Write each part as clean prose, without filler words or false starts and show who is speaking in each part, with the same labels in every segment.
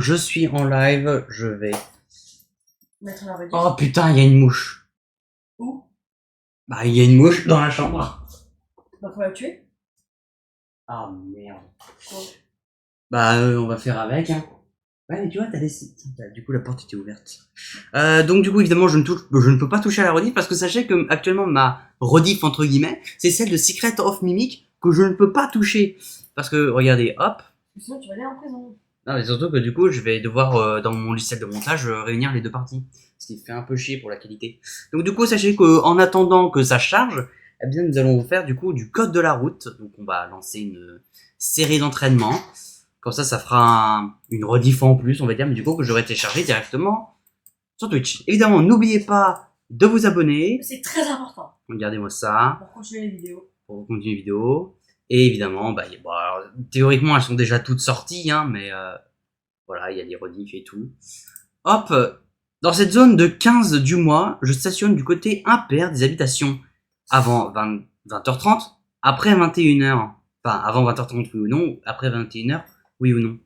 Speaker 1: Je suis en live, je vais...
Speaker 2: Mettre la rediff.
Speaker 1: Oh putain, il y a une mouche.
Speaker 2: Où?
Speaker 1: Bah, il y a une mouche dans la chambre.
Speaker 2: Bah, faut la tuer.
Speaker 1: Ah merde.
Speaker 2: Quoi?
Speaker 1: Bah, on va faire avec, hein. Ouais, mais tu vois, t'as laissé... Du coup, la porte était ouverte. Donc, du coup, évidemment, je ne peux pas toucher à la rediff parce que sachez que, actuellement, ma rediff, entre guillemets, c'est celle de Secret of Mimic que je ne peux pas toucher. Parce que, regardez, hop.
Speaker 2: Sinon, tu vas aller en prison.
Speaker 1: Non, mais surtout que, du coup, je vais devoir, dans mon logiciel de montage, réunir les deux parties. Ce qui fait un peu chier pour la qualité. Donc, du coup, sachez que, en attendant que ça charge, eh bien, nous allons vous faire, du coup, du code de la route. Donc, on va lancer une série d'entraînements. Comme ça fera une rediff en plus, on va dire, mais du coup, que j'aurai téléchargé directement sur Twitch. Évidemment, n'oubliez pas de vous abonner.
Speaker 2: C'est très important.
Speaker 1: Regardez-moi ça.
Speaker 2: Pour continuer les vidéos.
Speaker 1: Pour continuer les vidéos. Et évidemment, bah, bon, alors, théoriquement, elles sont déjà toutes sorties, hein, mais voilà, il y a les rediffs et tout. Hop, dans cette zone de 15 du mois, je stationne du côté impair des habitations. Avant 20h30, après 21h. Enfin, avant 20h30, oui ou non, après 21h, oui ou non.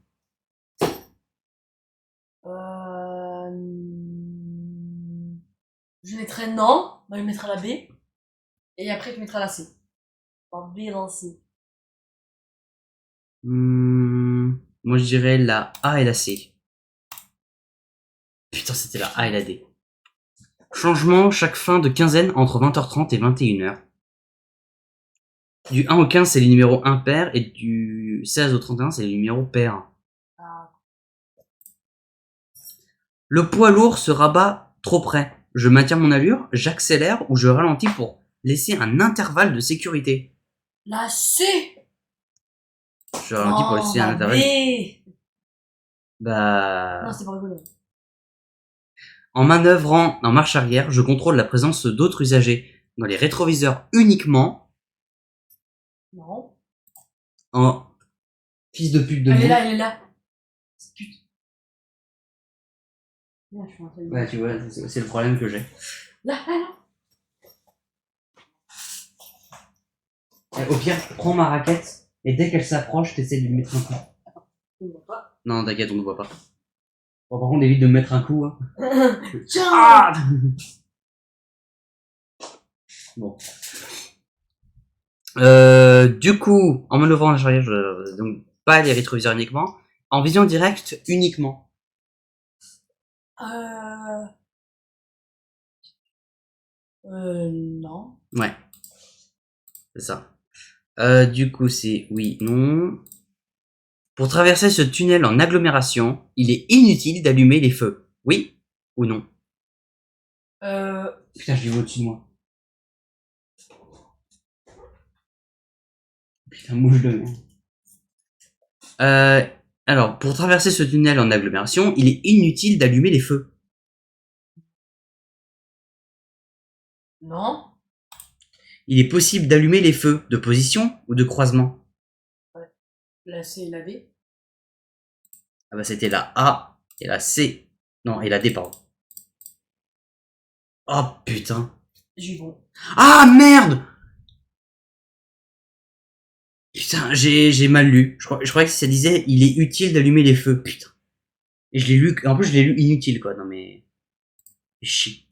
Speaker 2: Je mettrai non. Moi, je mettrai la B. Et après, je mettrai la C. La B et la C.
Speaker 1: Moi, je dirais la A et la C. Putain, c'était la A et la D. Changement chaque fin de quinzaine entre 20h30 et 21h. Du 1 au 15, c'est les numéros impairs, et du 16 au 31, c'est les numéros pairs.
Speaker 2: Ah.
Speaker 1: Le poids lourd se rabat trop près. Je maintiens mon allure, j'accélère ou je ralentis pour laisser un intervalle de sécurité.
Speaker 2: La C.
Speaker 1: Je ralentis pour laisser un
Speaker 2: la
Speaker 1: intervalle.
Speaker 2: B.
Speaker 1: Bah...
Speaker 2: Non, c'est pas rigolo.
Speaker 1: En manœuvrant en marche arrière, je contrôle la présence d'autres usagers dans les rétroviseurs uniquement.
Speaker 2: Non.
Speaker 1: En fils de pute de
Speaker 2: Elle est
Speaker 1: vous.
Speaker 2: là, elle est là. Putain. Là, je suis en train de...
Speaker 1: Ouais, tu vois, c'est le problème que j'ai.
Speaker 2: Là, là, là.
Speaker 1: Au pire, prends ma raquette et dès qu'elle s'approche, t'essaies de lui mettre un coup.
Speaker 2: On voit pas.
Speaker 1: Non, t'inquiète, on ne voit pas. Bon, par contre, évite de me mettre un coup. Hein.
Speaker 2: Tiens.
Speaker 1: Ah bon. Du coup, en manœuvrant en arrière, donc pas les rétroviseurs uniquement, en vision directe uniquement.
Speaker 2: Non.
Speaker 1: Ouais, c'est ça. Du coup, c'est oui, non. Pour traverser ce tunnel en agglomération, il est inutile d'allumer les feux. Oui ou non? Putain, je l'ai vu au-dessus de moi. Putain, mouche de merde. Alors, pour traverser ce tunnel en agglomération, il est inutile d'allumer les feux.
Speaker 2: Non.
Speaker 1: Il est possible d'allumer les feux de position ou de croisement.
Speaker 2: La C et la D.
Speaker 1: Ah bah c'était la A et la C. Non, et la D, pardon. Oh putain.
Speaker 2: J'ai bon.
Speaker 1: Ah merde. Putain, j'ai mal lu. Je croyais que ça disait il est utile d'allumer les feux. Putain. Et je l'ai lu, en plus je l'ai lu inutile quoi. Non mais... Chier.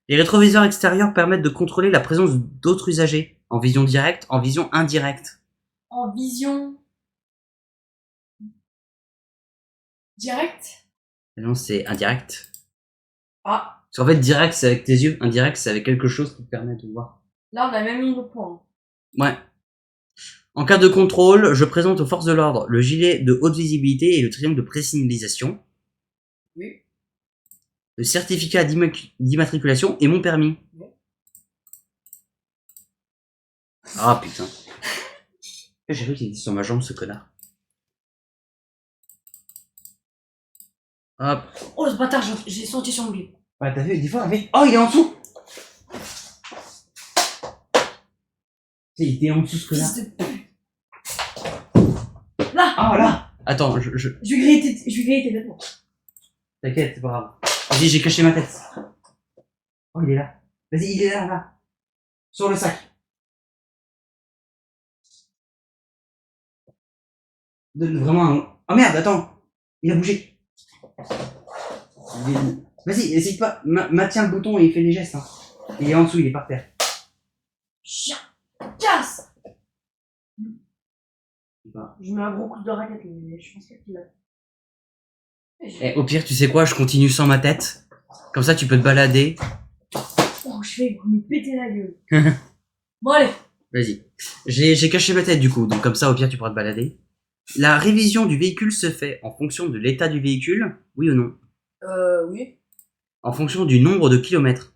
Speaker 1: Les rétroviseurs extérieurs permettent de contrôler la présence d'autres usagers. En vision directe, en vision indirecte.
Speaker 2: En vision directe.
Speaker 1: Non, c'est indirect.
Speaker 2: Ah.
Speaker 1: Parce qu'en fait, direct c'est avec tes yeux, indirect c'est avec quelque chose qui te permet de voir.
Speaker 2: Là, on a même mis le point.
Speaker 1: Ouais. En cas de contrôle, je présente aux forces de l'ordre le gilet de haute visibilité et le triangle de présignalisation.
Speaker 2: Oui.
Speaker 1: Le certificat d'immatriculation et mon permis.
Speaker 2: Oui.
Speaker 1: Ah putain. J'ai cru qu'il était sur ma jambe ce connard. Hop.
Speaker 2: Oh, ce bâtard, j'ai sauté sur lui.
Speaker 1: Ouais, t'as vu, des fois, avec... Oh, il est en dessous. Il était en dessous ce connard.
Speaker 2: Fils de pute. Là.
Speaker 1: Ah là. Attends,
Speaker 2: Je vais griller tes vêtements.
Speaker 1: T'inquiète, c'est pas grave. Vas-y, j'ai caché ma tête. Oh, il est là. Vas-y, il est là, là. Sur le sac. Donne vraiment un... Oh merde, attends. Il a bougé. Vas-y, essaye pas. Maintiens le bouton et fais les gestes. Hein. Il est en dessous, il est par terre.
Speaker 2: Chien, casse.
Speaker 1: Bah.
Speaker 2: Je mets un gros coup de raquette, mais je pense pas qu'il a.
Speaker 1: Au pire, tu sais quoi, je continue sans ma tête. Comme ça, tu peux te balader.
Speaker 2: Oh, je vais me péter la gueule. Bon, allez.
Speaker 1: Vas-y. J'ai caché ma tête du coup, donc comme ça, au pire, tu pourras te balader. La révision du véhicule se fait en fonction de l'état du véhicule, oui ou non?
Speaker 2: Oui.
Speaker 1: En fonction du nombre de kilomètres.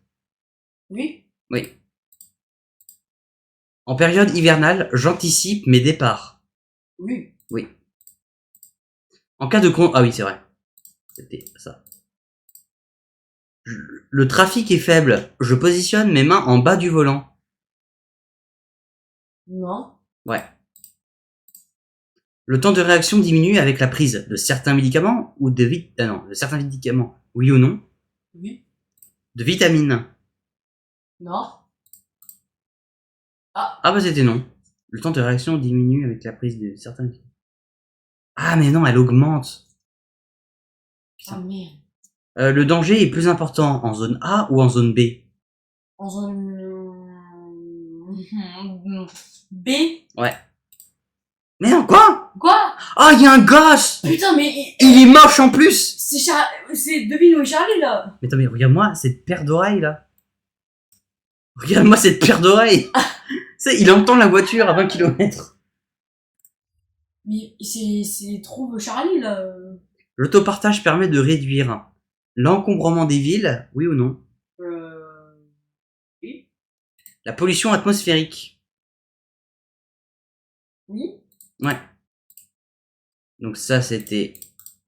Speaker 2: Oui.
Speaker 1: Oui. En période hivernale, j'anticipe mes départs.
Speaker 2: Oui.
Speaker 1: Oui. En cas de Ah oui, c'est vrai. C'était ça. Le trafic est faible. Je positionne mes mains en bas du volant.
Speaker 2: Non.
Speaker 1: Ouais. Le temps de réaction diminue avec la prise de certains médicaments ou de certains médicaments. Oui ou non?
Speaker 2: Oui.
Speaker 1: De vitamines.
Speaker 2: Non.
Speaker 1: Ah bah c'était non. Le temps de réaction diminue avec la prise de certains médicaments. Ah mais non, elle augmente.
Speaker 2: Ah merde.
Speaker 1: Le danger est plus important en zone A ou en zone B?
Speaker 2: En zone B.
Speaker 1: Ouais. Mais non, quoi?
Speaker 2: Quoi?
Speaker 1: Ah, il y a un gosse!
Speaker 2: Putain, mais
Speaker 1: Il est moche en plus!
Speaker 2: c'est devine où est Charlie là.
Speaker 1: Mais attends, mais regarde-moi cette paire d'oreilles là. Regarde-moi cette paire d'oreilles. Tu sais, il entend la voiture à 20 km.
Speaker 2: Mais c'est trouve Charlie là.
Speaker 1: L'autopartage permet de réduire l'encombrement des villes, oui ou non?
Speaker 2: Oui.
Speaker 1: La pollution atmosphérique.
Speaker 2: Oui.
Speaker 1: Ouais. Donc ça c'était...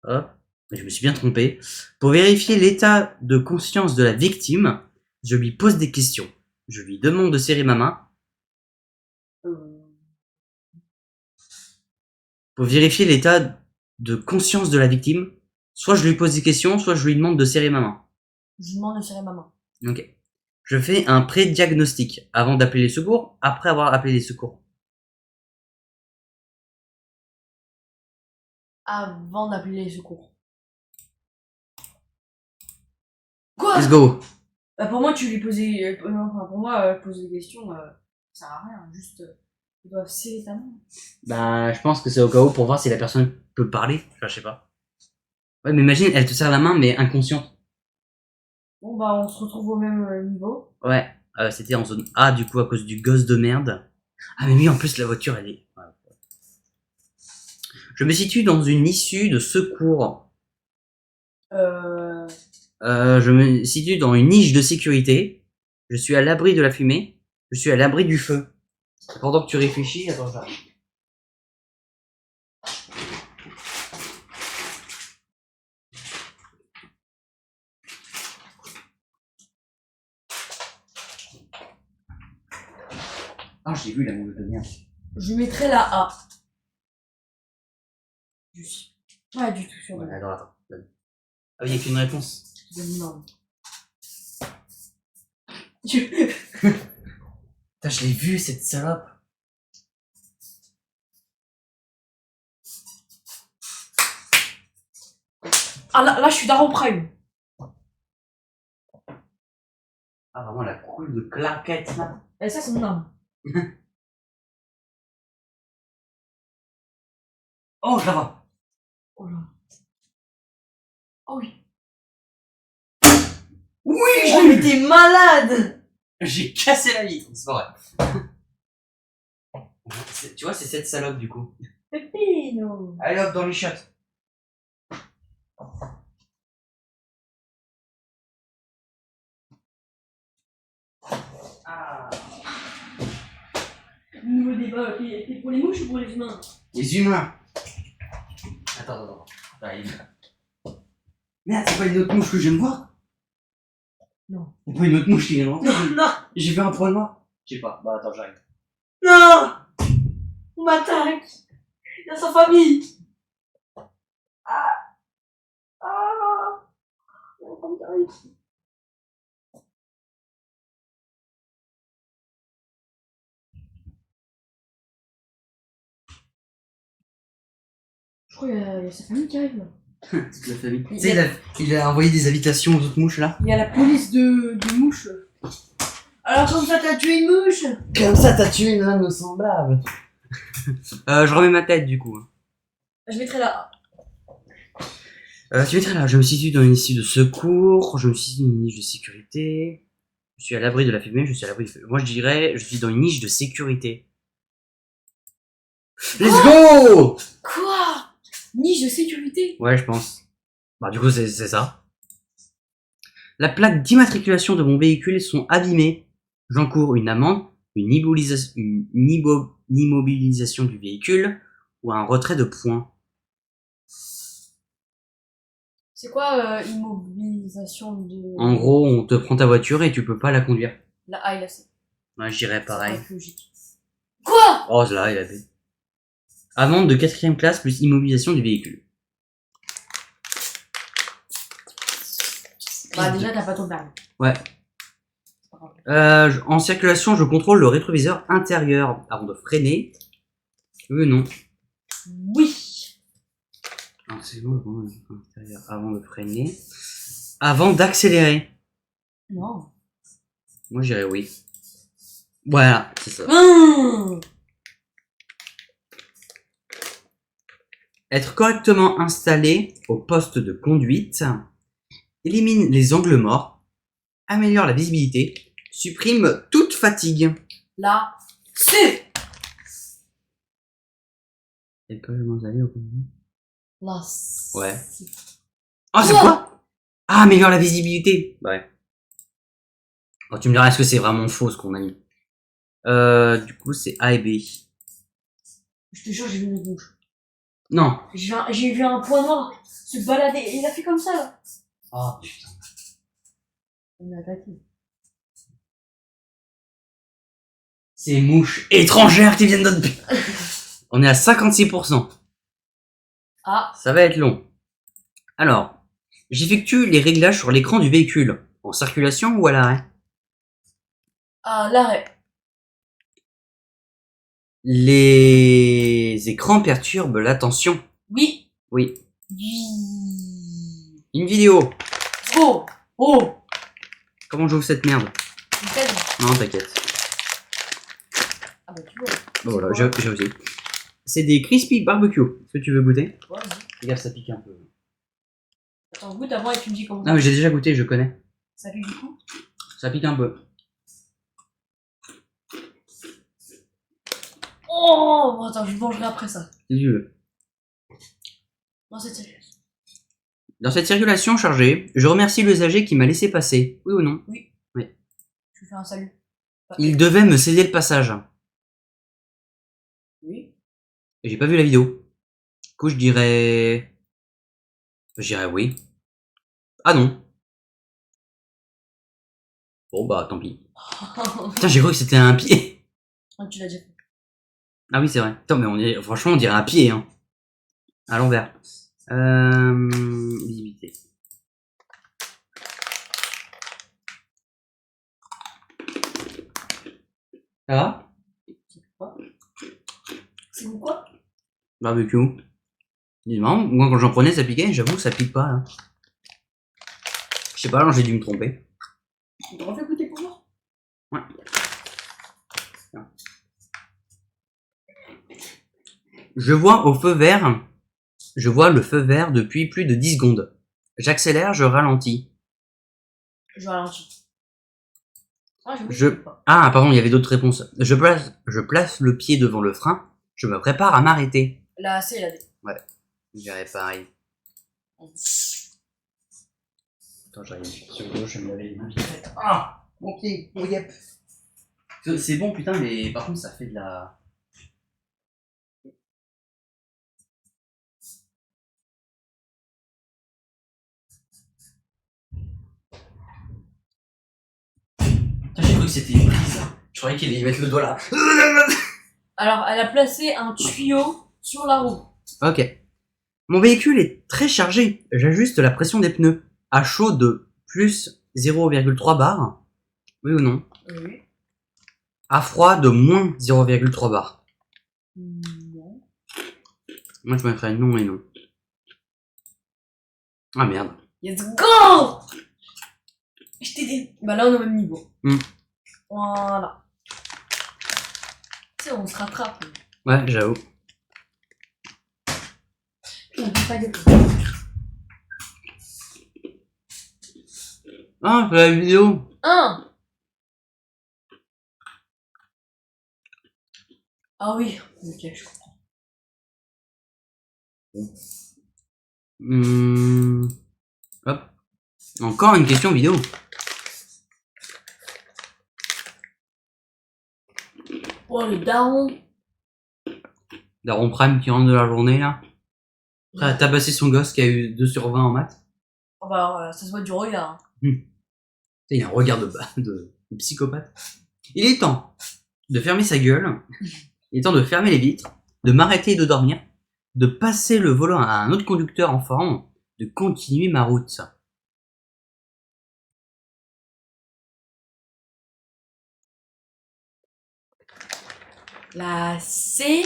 Speaker 1: Hop. Je me suis bien trompé. Pour vérifier l'état de conscience de la victime, je lui pose des questions. Je lui demande de serrer ma main. Pour vérifier l'état de conscience de la victime, soit je lui pose des questions, soit je lui demande de serrer ma main.
Speaker 2: Je lui demande de serrer ma main.
Speaker 1: Ok. Je fais un pré-diagnostic avant d'appeler les secours, après avoir appelé les secours.
Speaker 2: Avant d'appeler les secours. Quoi?
Speaker 1: Let's go.
Speaker 2: Pour moi, tu lui posais. Non, enfin, pour moi, poser des questions, ça sert à rien. Juste, ils doivent serrer ta main.
Speaker 1: Bah, je pense que c'est au cas où pour voir si la personne peut parler. Enfin, je sais pas. Ouais, mais imagine, elle te serre la main, mais inconsciente.
Speaker 2: Bon, bah, on se retrouve au même niveau.
Speaker 1: Ouais. C'était en zone A, du coup, à cause du gosse de merde. Ah, mais oui, en plus, la voiture, elle est... Ouais. Je me situe dans une issue de secours. Je me situe dans une niche de sécurité. Je suis à l'abri de la fumée. Je suis à l'abri du feu. Pendant que tu réfléchis, attends, j'arrive. Ah, j'ai vu la mouche de merde.
Speaker 2: Je mettrai la A. Je suis pas du tout sûr de
Speaker 1: Ouais,
Speaker 2: moi.
Speaker 1: alors attends. Ah oui, il y a qu'une réponse.
Speaker 2: Non.
Speaker 1: Putain, je l'ai vu, cette salope.
Speaker 2: Ah là, je suis Daron Prime.
Speaker 1: Ah, vraiment, la coule de claquette, là.
Speaker 2: Et ça, c'est mon âme.
Speaker 1: Oh, je la vois.
Speaker 2: Oh là. Oh oui.
Speaker 1: Oui,
Speaker 2: Oh, mais t'es malade!
Speaker 1: J'ai cassé la vitre, c'est pas vrai. Tu vois, c'est cette salope, du coup.
Speaker 2: Pépino!
Speaker 1: Allez hop, dans les chiottes. Ah.
Speaker 2: Nouveau débat, t'es pour les mouches ou pour les humains?
Speaker 1: Les humains. Attends. J'arrive. Merde, c'est pas une autre mouche que je viens de voir?
Speaker 2: Non.
Speaker 1: C'est pas une autre mouche qui vient de rentrer?
Speaker 2: Non!
Speaker 1: J'ai vu un point noir? Je sais pas. Bah attends, j'arrive.
Speaker 2: Non! On m'attaque! Il y a sa famille! Ah! Ah! Il y a sa famille qui arrive. Je crois qu'il y a sa famille qui arrive là.
Speaker 1: Toute la famille. Tu sais, il a envoyé des invitations aux autres mouches là.
Speaker 2: Il y a la police de mouches. Alors comme ça t'as tué une mouche.
Speaker 1: Comme ça, t'as tué une âme semblable. Je remets ma tête du coup.
Speaker 2: Je mettrai là.
Speaker 1: Tu mettrais là, je me situe dans une issue de secours, je me situe dans une niche de sécurité, je suis à l'abri de la fumée, je suis à l'abri de... Moi je dirais, je suis dans une niche de sécurité. Let's go!
Speaker 2: Quoi? Niche de sécurité?
Speaker 1: Ouais, je pense. Bah du coup c'est ça. La plaque d'immatriculation de mon véhicule sont abîmées. J'encours une amende, une immobilisation du véhicule ou un retrait de points.
Speaker 2: C'est quoi immobilisation de...
Speaker 1: En gros, on te prend ta voiture et tu peux pas la conduire.
Speaker 2: La A et la C.
Speaker 1: Ouais, je dirais pareil.
Speaker 2: C'est pas logique. Quoi?
Speaker 1: Oh, là, il a fait. Amende de 4ème classe plus immobilisation du véhicule.
Speaker 2: Bah déjà t'as pas ton permis.
Speaker 1: Ouais. En circulation, je contrôle le rétroviseur intérieur avant de freiner. Non.
Speaker 2: Oui.
Speaker 1: Alors, c'est bon, le rétroviseur intérieur avant de freiner. Avant d'accélérer.
Speaker 2: Non.
Speaker 1: Moi, je dirais oui. Voilà, c'est ça. Être correctement installé au poste de conduite. Élimine les angles morts. Améliore la visibilité. Supprime toute fatigue.
Speaker 2: La C.
Speaker 1: Être correctement installé au poste de conduite.
Speaker 2: La C.
Speaker 1: Ouais. Oh, c'est quoi? Ah, améliore la visibilité. Ouais. Oh, tu me diras, est-ce que c'est vraiment faux ce qu'on a mis? Du coup, c'est A et B.
Speaker 2: Je te jure, j'ai vu une bouche.
Speaker 1: Non.
Speaker 2: J'ai vu un point noir se balader. Il a fait comme ça, là.
Speaker 1: Oh, putain.
Speaker 2: On a attaqué.
Speaker 1: C'est mouches étrangères qui viennent d'autre. On est à 56%.
Speaker 2: Ah.
Speaker 1: Ça va être long. Alors, j'effectue les réglages sur l'écran du véhicule. En circulation ou à l'arrêt?
Speaker 2: À l'arrêt.
Speaker 1: Les écrans perturbent l'attention.
Speaker 2: Oui.
Speaker 1: Oui.
Speaker 2: Oui.
Speaker 1: Une vidéo.
Speaker 2: Oh. Oh.
Speaker 1: Comment j'ouvre cette merde? Non, t'inquiète.
Speaker 2: Ah bah tu vois.
Speaker 1: Bon, voilà, j'ai osé. C'est des crispy barbecue. Est-ce que tu veux goûter?
Speaker 2: Ouais,
Speaker 1: Regarde, ça pique un peu.
Speaker 2: attends, goûte avant et tu me dis comment.
Speaker 1: Non, mais j'ai déjà goûté, je connais.
Speaker 2: Ça pique du coup?
Speaker 1: Ça pique un peu.
Speaker 2: Oh, bon, attends, je mangerai après ça.
Speaker 1: Si tu veux.
Speaker 2: Non, c'est sérieux.
Speaker 1: Dans cette circulation chargée, je remercie l'usager qui m'a laissé passer. Oui ou non?
Speaker 2: Oui.
Speaker 1: Oui.
Speaker 2: Je fais un salut.
Speaker 1: Il devait me céder le passage.
Speaker 2: Oui.
Speaker 1: J'ai pas vu la vidéo. Du coup, je dirais... oui. Ah non. Bon, bah, tant pis. Putain, j'ai cru que c'était un pied.
Speaker 2: Ah, tu l'as déjà fait.
Speaker 1: Ah oui, c'est vrai. Attends, mais franchement, on dirait un pied, hein. À l'envers. Visibilité. Ça va?
Speaker 2: C'est quoi?
Speaker 1: Barbecue. Dis-moi, moi quand j'en prenais ça piquait, j'avoue que ça pique pas là. Je sais pas, alors j'ai dû me tromper.
Speaker 2: Tu t'aurais fait goûter pour moi?
Speaker 1: Ouais. Je vois au feu vert. Je vois le feu vert depuis plus de 10 secondes. J'accélère, je ralentis.
Speaker 2: Je ralentis. Ah,
Speaker 1: Ah, pardon, il y avait d'autres réponses. Je place le pied devant le frein. Je me prépare à m'arrêter.
Speaker 2: La C et la D.
Speaker 1: Ouais, je dirais pareil. Attends, j'arrive sur gauche, je vais me laver les mains. Ah, mon pied, oh yep. C'est bon, putain, mais par contre, ça fait de la... J'ai cru que c'était une prise. Je croyais qu'il allait mettre le doigt là.
Speaker 2: Alors, elle a placé un tuyau sur la roue.
Speaker 1: Ok. Mon véhicule est très chargé. J'ajuste la pression des pneus. À chaud de plus 0,3 bar. Oui ou non?
Speaker 2: Oui.
Speaker 1: À froid de moins 0,3 bar.
Speaker 2: Non.
Speaker 1: Moi je mettrais non et non. Ah merde.
Speaker 2: Let's go! Je t'ai dit. Bah là, on est au même niveau.
Speaker 1: Hmm.
Speaker 2: Voilà. Tu sais, on se rattrape.
Speaker 1: Ouais, j'avoue.
Speaker 2: On peut pas gagner.
Speaker 1: Ah, la vidéo.
Speaker 2: Un. Ah oui. Ok, je comprends.
Speaker 1: Hop. Encore une question vidéo.
Speaker 2: Oh, le daron.
Speaker 1: Daron Prime qui rentre de la journée, là. Prêt à tabasser son gosse qui a eu 2 sur 20 en maths.
Speaker 2: Oh bah, ça se voit du regard.
Speaker 1: Il a un regard de psychopathe. Il est temps de fermer sa gueule. Il est temps de fermer les vitres, de m'arrêter et de dormir, de passer le volant à un autre conducteur en forme, de continuer ma route.
Speaker 2: La C.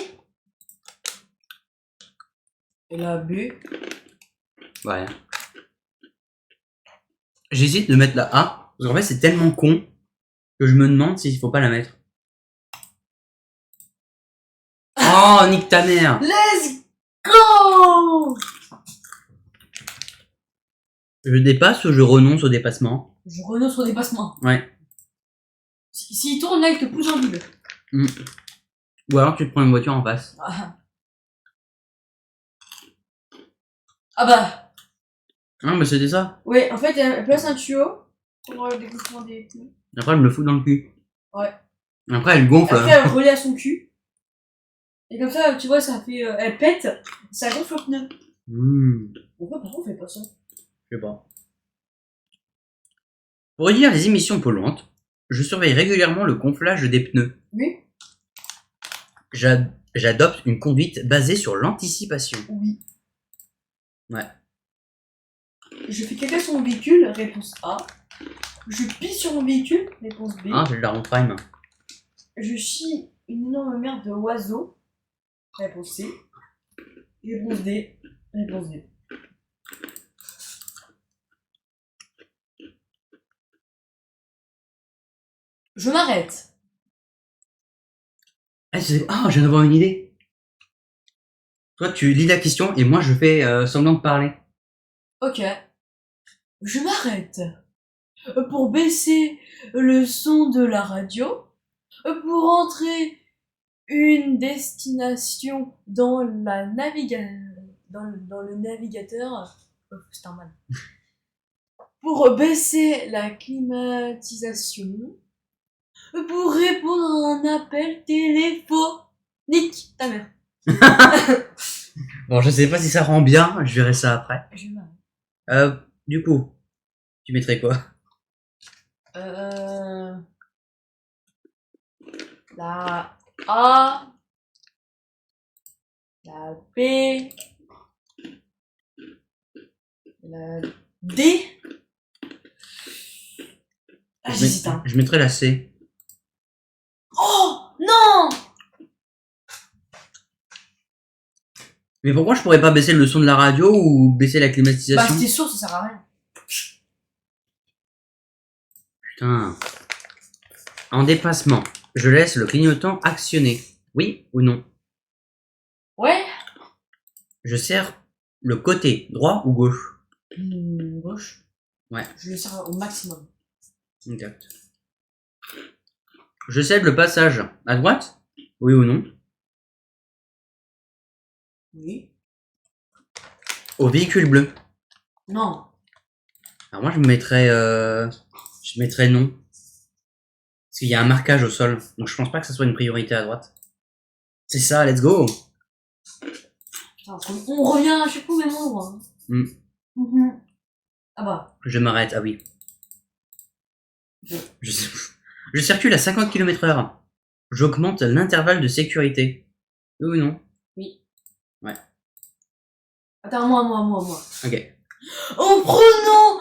Speaker 2: Et la B.
Speaker 1: Ouais. J'hésite de mettre la A, parce qu'en fait c'est tellement con que je me demande s'il faut pas la mettre. Oh, nique ta mère!
Speaker 2: Let's go!
Speaker 1: Je dépasse ou je renonce au dépassement?
Speaker 2: Je renonce au dépassement.
Speaker 1: Ouais.
Speaker 2: S'il tourne là, il te pousse en double.
Speaker 1: Ou alors tu te prends une voiture en face.
Speaker 2: Ah bah.
Speaker 1: Ah, bah c'était ça.
Speaker 2: Ouais, en fait, elle place un tuyau pour le déclenchement des pneus.
Speaker 1: Après elle me le fout dans le cul.
Speaker 2: Ouais.
Speaker 1: Après elle gonfle.
Speaker 2: Après, elle relie à son cul. Et comme ça, tu vois, ça fait. Elle pète, ça gonfle le pneu. Pourquoi on fait pas ça?
Speaker 1: Je sais pas. Pour réduire les émissions polluantes, je surveille régulièrement le gonflage des pneus.
Speaker 2: Oui.
Speaker 1: J'adopte une conduite basée sur l'anticipation.
Speaker 2: Oui.
Speaker 1: Ouais.
Speaker 2: Je fais caca sur mon véhicule, réponse A. Je pisse sur mon véhicule, réponse B.
Speaker 1: Ah, c'est le Daron Prime.
Speaker 2: Je chie une énorme merde de oiseau, réponse C. Réponse D. Réponse D. Je m'arrête.
Speaker 1: Ah, je viens d'avoir une idée. Toi, tu lis la question et moi, je fais semblant de parler.
Speaker 2: Ok. Je m'arrête. Pour baisser le son de la radio. Pour entrer une destination dans la dans le navigateur. Oh, c'est un mal. Pour baisser la climatisation. Pour répondre à un appel téléphonique. Ta mère.
Speaker 1: Bon, je sais pas si ça rend bien, je verrai ça après.
Speaker 2: Je m'arrête.
Speaker 1: Du coup, tu mettrais quoi?
Speaker 2: La A. La B. La D. Ah, j'hésite, hein.
Speaker 1: Je mettrais la C.
Speaker 2: Oh non!
Speaker 1: Mais pourquoi je pourrais pas baisser le son de la radio ou baisser la
Speaker 2: Bah,
Speaker 1: climatisation?
Speaker 2: c'est sûr, ça sert à rien.
Speaker 1: Putain. En dépassement, je laisse le clignotant actionné. Oui ou non?
Speaker 2: Ouais.
Speaker 1: Je serre le côté droit ou gauche?
Speaker 2: Gauche.
Speaker 1: Ouais.
Speaker 2: Je le sers au maximum.
Speaker 1: Exact. Je cède le passage à droite? Oui ou non?
Speaker 2: Oui.
Speaker 1: Au véhicule bleu?
Speaker 2: Non.
Speaker 1: Alors moi je mettrais non. Parce qu'il y a un marquage au sol. Donc je pense pas que ça soit une priorité à droite. C'est ça, let's go!
Speaker 2: Putain, on revient à chaque fois au même endroit. Ah bah.
Speaker 1: Je m'arrête, ah oui. Je circule à 50 km/h. J'augmente l'intervalle de sécurité. Oui ou non?
Speaker 2: Oui.
Speaker 1: Ouais.
Speaker 2: Attends, moi.
Speaker 1: Ok.
Speaker 2: En prenant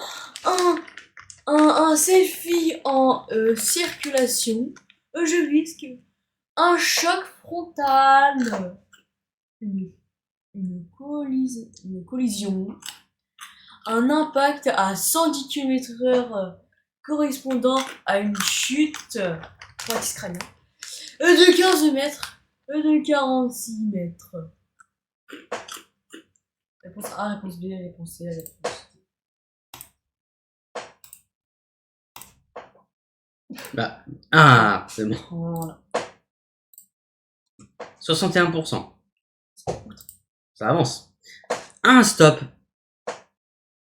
Speaker 2: un selfie en circulation, je risque un choc frontal, une collision, un impact à 110 km/h correspondant à une chute pratique crânien de 15 mètres de 46 mètres. Réponse A, réponse B, réponse C, réponse D.
Speaker 1: Bah, ah, c'est bon.
Speaker 2: Voilà.
Speaker 1: 61%. Ça avance. Un stop.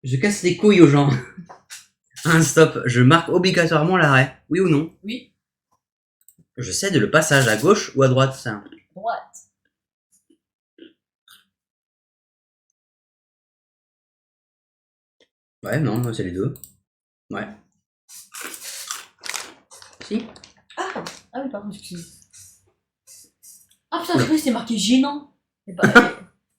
Speaker 1: Je casse les couilles aux gens. Un stop. Je marque obligatoirement l'arrêt. Oui ou non?
Speaker 2: Oui.
Speaker 1: Je cède le passage à gauche ou à droite, ça.
Speaker 2: Droite.
Speaker 1: Ouais, non, c'est les deux. Ouais. Si.
Speaker 2: Ah oui, pardon, excusez. Ah putain, je croyais que c'était marqué gênant. C'est pas...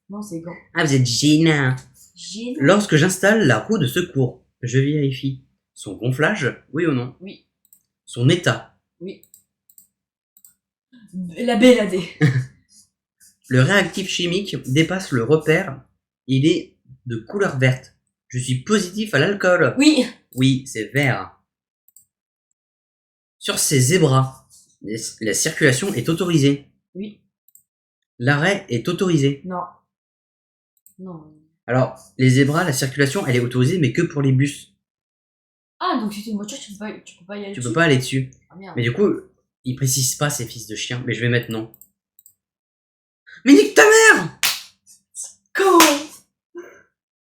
Speaker 2: non, c'est gant.
Speaker 1: Ah, vous êtes gênant.
Speaker 2: Gênant.
Speaker 1: Lorsque j'installe la roue de secours, je vérifie son gonflage, oui ou non?
Speaker 2: Oui.
Speaker 1: Son état.
Speaker 2: Oui. La B et la D.
Speaker 1: Le réactif chimique dépasse le repère. Il est de couleur verte. Je suis positif à l'alcool.
Speaker 2: Oui.
Speaker 1: Oui, c'est vert. Sur ces zébras, la circulation est autorisée.
Speaker 2: Oui.
Speaker 1: L'arrêt est autorisé.
Speaker 2: Non. Non.
Speaker 1: Alors, les zébras, la circulation, elle est autorisée, mais que pour les bus.
Speaker 2: Ah, donc si c'est une voiture, tu peux pas y aller
Speaker 1: Tu
Speaker 2: dessus.
Speaker 1: peux pas aller dessus.
Speaker 2: Ah merde.
Speaker 1: Mais du coup, ils précisent pas ces fils de chiens. Mais je vais mettre non. Mais nique ta mère!
Speaker 2: Comment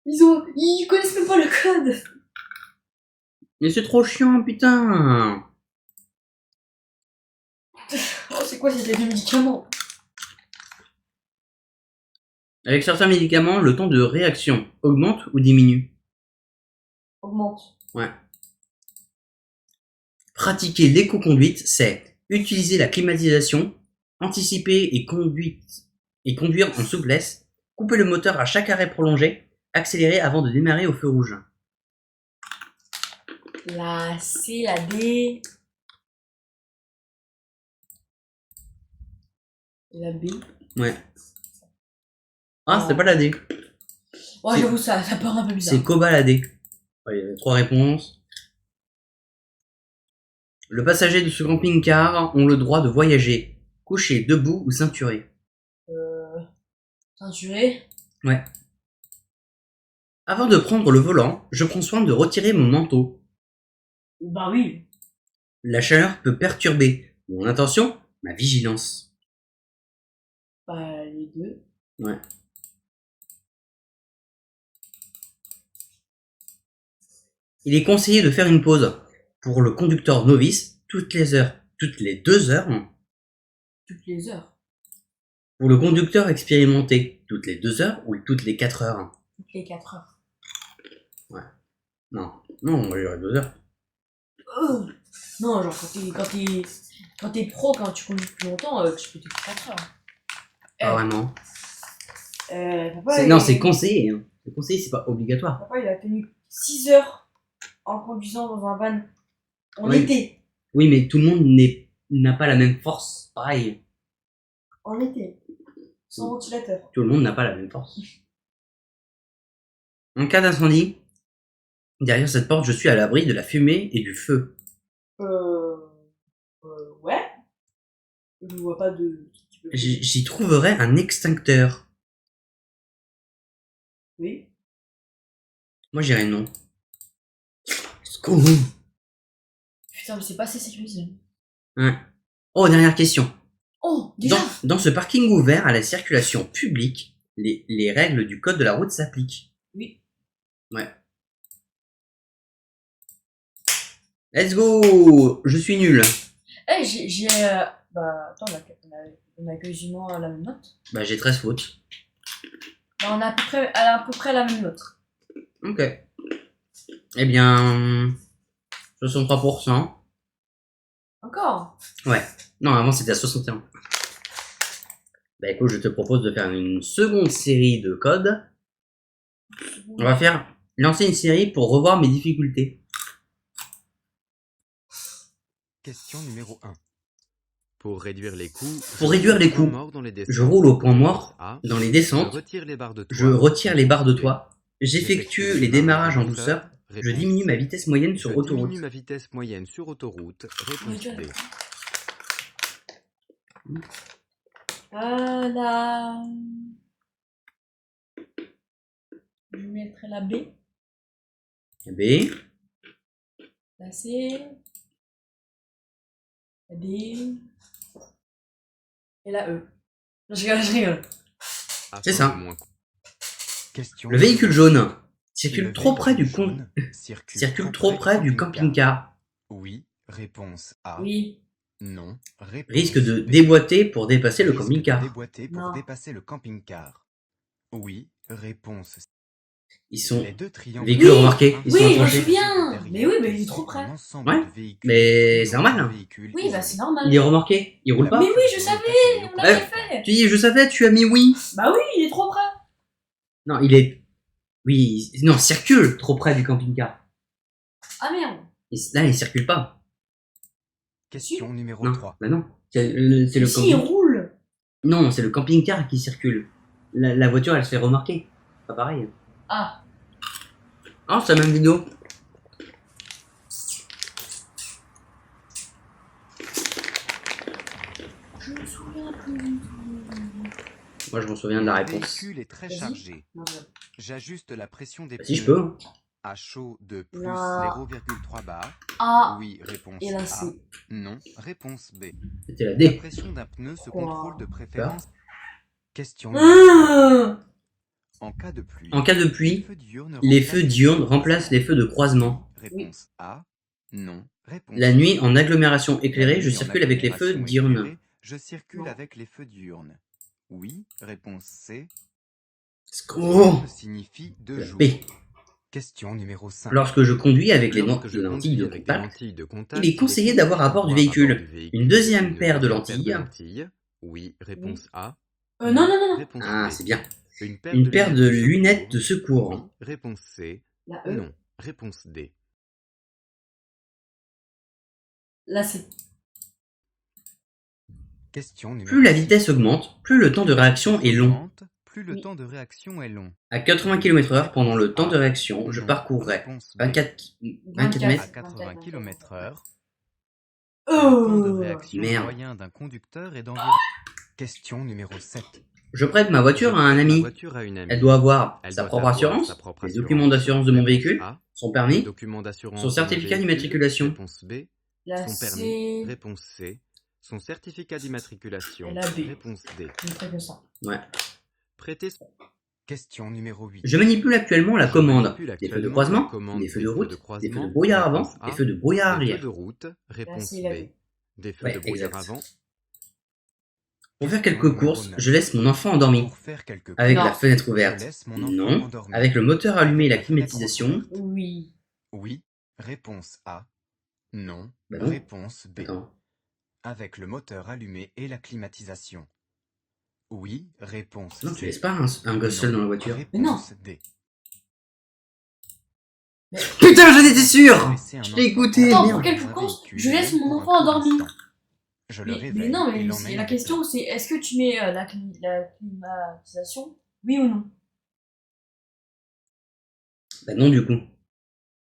Speaker 2: Ils connaissent même pas le code.
Speaker 1: Mais c'est trop chiant, putain!
Speaker 2: Oh, c'est quoi ces deux médicaments?
Speaker 1: Avec certains médicaments, le temps de réaction augmente ou diminue?
Speaker 2: Augmente.
Speaker 1: Ouais. Pratiquer l'éco-conduite, c'est utiliser la climatisation, anticiper et conduire en souplesse, couper le moteur à chaque arrêt prolongé, accélérer avant de démarrer au feu rouge.
Speaker 2: La C, la D. La B.
Speaker 1: Ouais. Ah, c'était pas la D.
Speaker 2: Ouais,
Speaker 1: C'est-
Speaker 2: j'avoue, ça part un peu bizarre.
Speaker 1: C'est Koba la D. Ouais, il y avait 3 réponses. Le passager de ce camping-car ont le droit de voyager, couché, debout ou ceinturé.
Speaker 2: Ceinturé.
Speaker 1: Ouais. Avant de prendre le volant, je prends soin de retirer mon manteau.
Speaker 2: Bah oui.
Speaker 1: La chaleur peut perturber mon attention, ma vigilance.
Speaker 2: Bah les deux.
Speaker 1: Ouais. Il est conseillé de faire une pause pour le conducteur novice toutes les 2 heures.
Speaker 2: Toutes les heures.
Speaker 1: Pour le conducteur expérimenté, toutes les 2 heures ou toutes les 4 heures.
Speaker 2: Toutes les 4 heures.
Speaker 1: Non, moi j'aurais 2 heures.
Speaker 2: Oh non, genre quand t'es pro, quand tu conduis plus longtemps, tu peux toutes 4 heures.
Speaker 1: Pas vraiment.
Speaker 2: Papa,
Speaker 1: Non, c'est conseillé. Hein. C'est conseillé, c'est pas obligatoire.
Speaker 2: Papa, il a tenu 6 heures en conduisant dans un van en
Speaker 1: Oui.
Speaker 2: été.
Speaker 1: Oui, mais tout le monde n'a pas la même force. Pareil.
Speaker 2: En été. Sans ventilateur.
Speaker 1: Tout le monde n'a pas la même force. En cas d'incendie, derrière cette porte, je suis à l'abri de la fumée et du feu.
Speaker 2: Ouais. Je vois pas de.
Speaker 1: J'y trouverai un extincteur.
Speaker 2: Oui.
Speaker 1: Moi, j'irais non. Let's go.
Speaker 2: Putain, mais c'est pas assez sécurisé.
Speaker 1: Ouais. Oh, dernière question.
Speaker 2: Oh, déjà.
Speaker 1: Dans ce parking ouvert à la circulation publique, les règles du code de la route s'appliquent.
Speaker 2: Oui.
Speaker 1: Ouais. Let's go. Je suis nul.
Speaker 2: Eh, j'ai. Bah, attends, on a quasiment la même note.
Speaker 1: Bah, j'ai 13 fautes.
Speaker 2: Bah, on a à peu près la même note.
Speaker 1: Ok. Eh bien, 63%.
Speaker 2: Encore.
Speaker 1: Ouais. Non, avant c'était à 61. Bah écoute, je te propose de faire une seconde série de codes. On va lancer une série pour revoir mes difficultés.
Speaker 3: Question numéro 1. Pour réduire les coûts,
Speaker 1: Je roule au point mort
Speaker 3: A.
Speaker 1: dans les
Speaker 3: Je
Speaker 1: descentes.
Speaker 3: retire les barres de toit.
Speaker 1: Je retire les barres de toit. J'effectue les démarrages en douceur. Je
Speaker 3: Réponse
Speaker 1: diminue ma
Speaker 3: C.
Speaker 1: vitesse moyenne sur
Speaker 3: Je
Speaker 1: autoroute.
Speaker 3: diminue ma vitesse moyenne sur autoroute. Réponse
Speaker 2: Voiture.
Speaker 3: B.
Speaker 2: Voilà. Je mettrai la B,
Speaker 1: B.
Speaker 2: la C, la D et la E. Non, je rigole.
Speaker 1: C'est ça.
Speaker 3: Afin de moins- Question
Speaker 1: Le véhicule
Speaker 3: numéro-
Speaker 1: jaune circule
Speaker 3: Le
Speaker 1: trop près du
Speaker 3: véhicule
Speaker 1: con...
Speaker 3: jaune
Speaker 1: circule trop près du camping-car.
Speaker 3: Oui. Réponse A.
Speaker 2: Oui.
Speaker 3: Non. Réponse
Speaker 1: Risque de
Speaker 3: B.
Speaker 1: déboîter pour dépasser le
Speaker 3: Risque de
Speaker 1: camping-car.
Speaker 3: déboîter pour
Speaker 2: Non.
Speaker 3: dépasser le camping-car. Oui. Réponse C.
Speaker 1: Ils sont...
Speaker 3: Les deux triangles.
Speaker 1: Véhicules remarqués, ils
Speaker 2: Oui,
Speaker 1: sont
Speaker 2: je me
Speaker 1: accrochés.
Speaker 2: souviens. Mais oui, mais il est trop près.
Speaker 1: Ouais, mais c'est normal, hein.
Speaker 2: Oui, bah c'est normal.
Speaker 1: Il est remorqué, il roule pas.
Speaker 2: Mais oui, je savais, on l'avait fait.
Speaker 1: Tu dis, je savais, tu as mis oui.
Speaker 2: Bah oui, il est trop près.
Speaker 1: Non, il est... Oui, non, circule trop près du camping-car.
Speaker 2: Ah merde.
Speaker 1: Là, il circule pas.
Speaker 3: Question numéro
Speaker 1: Non,
Speaker 3: 3.
Speaker 1: bah non. C'est le
Speaker 2: Mais si, il
Speaker 1: camping...
Speaker 2: roule.
Speaker 1: Non, c'est le camping-car qui circule. La voiture, elle se fait remarquer. Pas pareil.
Speaker 2: Ah.
Speaker 1: Oh, c'est la même vidéo.
Speaker 2: Je me souviens plus du tout.
Speaker 1: Moi, je m'en souviens de la
Speaker 3: Le
Speaker 1: réponse.
Speaker 3: véhicule est très
Speaker 2: Vas-y.
Speaker 3: chargé.
Speaker 2: Non, non.
Speaker 3: J'ajuste la pression des
Speaker 1: Bah,
Speaker 3: pneus
Speaker 1: si, je peux. Hein.
Speaker 3: à chaud de plus
Speaker 2: Non.
Speaker 3: 0,3 bar.
Speaker 2: A
Speaker 3: Oui, réponse
Speaker 2: et la
Speaker 3: A.
Speaker 2: C.
Speaker 3: Non, réponse B.
Speaker 1: C'était la
Speaker 3: La
Speaker 1: D.
Speaker 3: pression d'un pneu se
Speaker 2: Quoi
Speaker 3: contrôle de préférence. Question numéro 5.
Speaker 2: Ah.
Speaker 3: En cas de pluie,
Speaker 1: En cas de
Speaker 3: les
Speaker 1: pluie,
Speaker 3: feux diurnes
Speaker 1: les
Speaker 3: remplacent
Speaker 1: feux diurnes remplacent les feux de croisement.
Speaker 3: Réponse A. Non. Réponse
Speaker 1: La nuit, en agglomération
Speaker 3: La
Speaker 1: éclairée, je
Speaker 3: nuit en
Speaker 1: circule avec les feux
Speaker 3: agglomération
Speaker 1: diurnes.
Speaker 3: éclairée, je circule
Speaker 2: Non.
Speaker 3: avec les feux diurnes. Oui. Réponse C.
Speaker 1: Oh,
Speaker 3: Diurne signifie de
Speaker 1: la
Speaker 3: jour.
Speaker 1: B.
Speaker 3: Question numéro 5.
Speaker 1: Lorsque je conduis avec les
Speaker 3: Lorsque je
Speaker 1: lentilles de
Speaker 3: conduis avec des
Speaker 1: contact,
Speaker 3: lentilles de contact,
Speaker 1: il est conseillé d'avoir à bord du véhicule une deuxième paire de lentilles.
Speaker 3: Oui, réponse A.
Speaker 2: Non, non, non, non.
Speaker 3: Réponse
Speaker 1: Ah,
Speaker 3: B.
Speaker 1: c'est bien.
Speaker 3: Une
Speaker 1: Une paire de lunettes de secours.
Speaker 3: Oui, réponse C.
Speaker 2: La E.
Speaker 3: Non, réponse D.
Speaker 2: La C.
Speaker 3: Question numéro
Speaker 1: Plus la
Speaker 3: 6.
Speaker 1: vitesse augmente, plus le temps de réaction est long.
Speaker 3: Augmente, plus le
Speaker 2: Oui.
Speaker 3: temps de réaction est long.
Speaker 1: À 80 km/h, pendant le temps de réaction, je
Speaker 3: Non,
Speaker 1: parcourrai
Speaker 3: réponse B.
Speaker 1: 24
Speaker 2: 24
Speaker 1: mètres.
Speaker 3: À 80 km/h,
Speaker 2: Oh.
Speaker 3: le temps de réaction
Speaker 1: Merde.
Speaker 3: moyen d'un conducteur est d'environ... Question numéro 7.
Speaker 1: Je prête ma voiture à un
Speaker 3: Ma
Speaker 1: ami.
Speaker 3: voiture à une amie.
Speaker 1: Elle doit avoir
Speaker 3: Elle
Speaker 1: sa
Speaker 3: doit
Speaker 1: propre
Speaker 3: avoir
Speaker 1: assurance,
Speaker 3: sa propre
Speaker 1: les
Speaker 3: assurance.
Speaker 1: documents d'assurance de mon
Speaker 3: Réponse
Speaker 1: véhicule,
Speaker 3: A.
Speaker 1: son permis,
Speaker 3: Document d'assurance
Speaker 1: son
Speaker 3: de mon
Speaker 1: certificat
Speaker 3: véhicule.
Speaker 1: d'immatriculation.
Speaker 3: Réponse B.
Speaker 2: La
Speaker 3: Son permis.
Speaker 2: C.
Speaker 3: Réponse C. Son certificat d'immatriculation.
Speaker 2: Et la B.
Speaker 3: Réponse D.
Speaker 2: Je ne ferai que ça.
Speaker 1: Ouais.
Speaker 3: Prêtez. Question numéro 8.
Speaker 1: Je manipule actuellement la
Speaker 3: Je
Speaker 1: commande.
Speaker 3: manipule
Speaker 1: Les feux de
Speaker 3: actuellement
Speaker 1: croisement,
Speaker 3: la commande
Speaker 1: les feux
Speaker 3: des
Speaker 1: de
Speaker 3: feux
Speaker 1: route,
Speaker 3: de
Speaker 1: les feux
Speaker 3: croisement.
Speaker 1: de brouillard avant,
Speaker 3: Réponse A.
Speaker 1: les feux de brouillard
Speaker 3: Des feux
Speaker 1: arrière.
Speaker 3: de route. Réponse
Speaker 2: C, la
Speaker 3: B.
Speaker 2: B.
Speaker 3: Des feux
Speaker 1: Ouais,
Speaker 3: de brouillard
Speaker 1: exact.
Speaker 3: avant.
Speaker 1: Pour faire
Speaker 3: Question
Speaker 1: quelques
Speaker 3: numéro
Speaker 1: courses,
Speaker 3: 9.
Speaker 1: je laisse mon enfant endormi,
Speaker 3: Pour faire quelques
Speaker 1: avec
Speaker 2: Non.
Speaker 1: la fenêtre
Speaker 3: Je
Speaker 1: ouverte.
Speaker 3: laisse mon enfant
Speaker 1: Non.
Speaker 3: endormi.
Speaker 1: Avec le moteur allumé et la
Speaker 3: Avec la fenêtre
Speaker 1: climatisation.
Speaker 2: Oui.
Speaker 3: Oui. Réponse A. Non.
Speaker 1: Bah non.
Speaker 3: Réponse B.
Speaker 1: Attends.
Speaker 3: Avec le moteur allumé et la climatisation. Oui. Réponse
Speaker 1: Non,
Speaker 3: C.
Speaker 1: tu laisses pas un gosse
Speaker 3: Non.
Speaker 1: seul dans la voiture.
Speaker 2: Mais non.
Speaker 3: Réponse D.
Speaker 1: Putain, j'en étais sûr!
Speaker 3: Laisser un
Speaker 1: Je
Speaker 3: enfant
Speaker 1: t'ai écouté,
Speaker 2: Attends,
Speaker 1: merde.
Speaker 2: pour quelques
Speaker 3: dans un
Speaker 2: courses,
Speaker 3: véhicule
Speaker 2: je laisse
Speaker 3: même
Speaker 2: mon
Speaker 3: pour un
Speaker 2: enfant
Speaker 3: court
Speaker 2: endormi.
Speaker 3: instant. Je le
Speaker 2: Mais
Speaker 3: réveille
Speaker 2: non,
Speaker 3: et
Speaker 2: mais
Speaker 3: l'emmène
Speaker 2: la
Speaker 3: avec
Speaker 2: question c'est est-ce que tu mets la climatisation? Oui ou non?
Speaker 1: Bah non, du coup.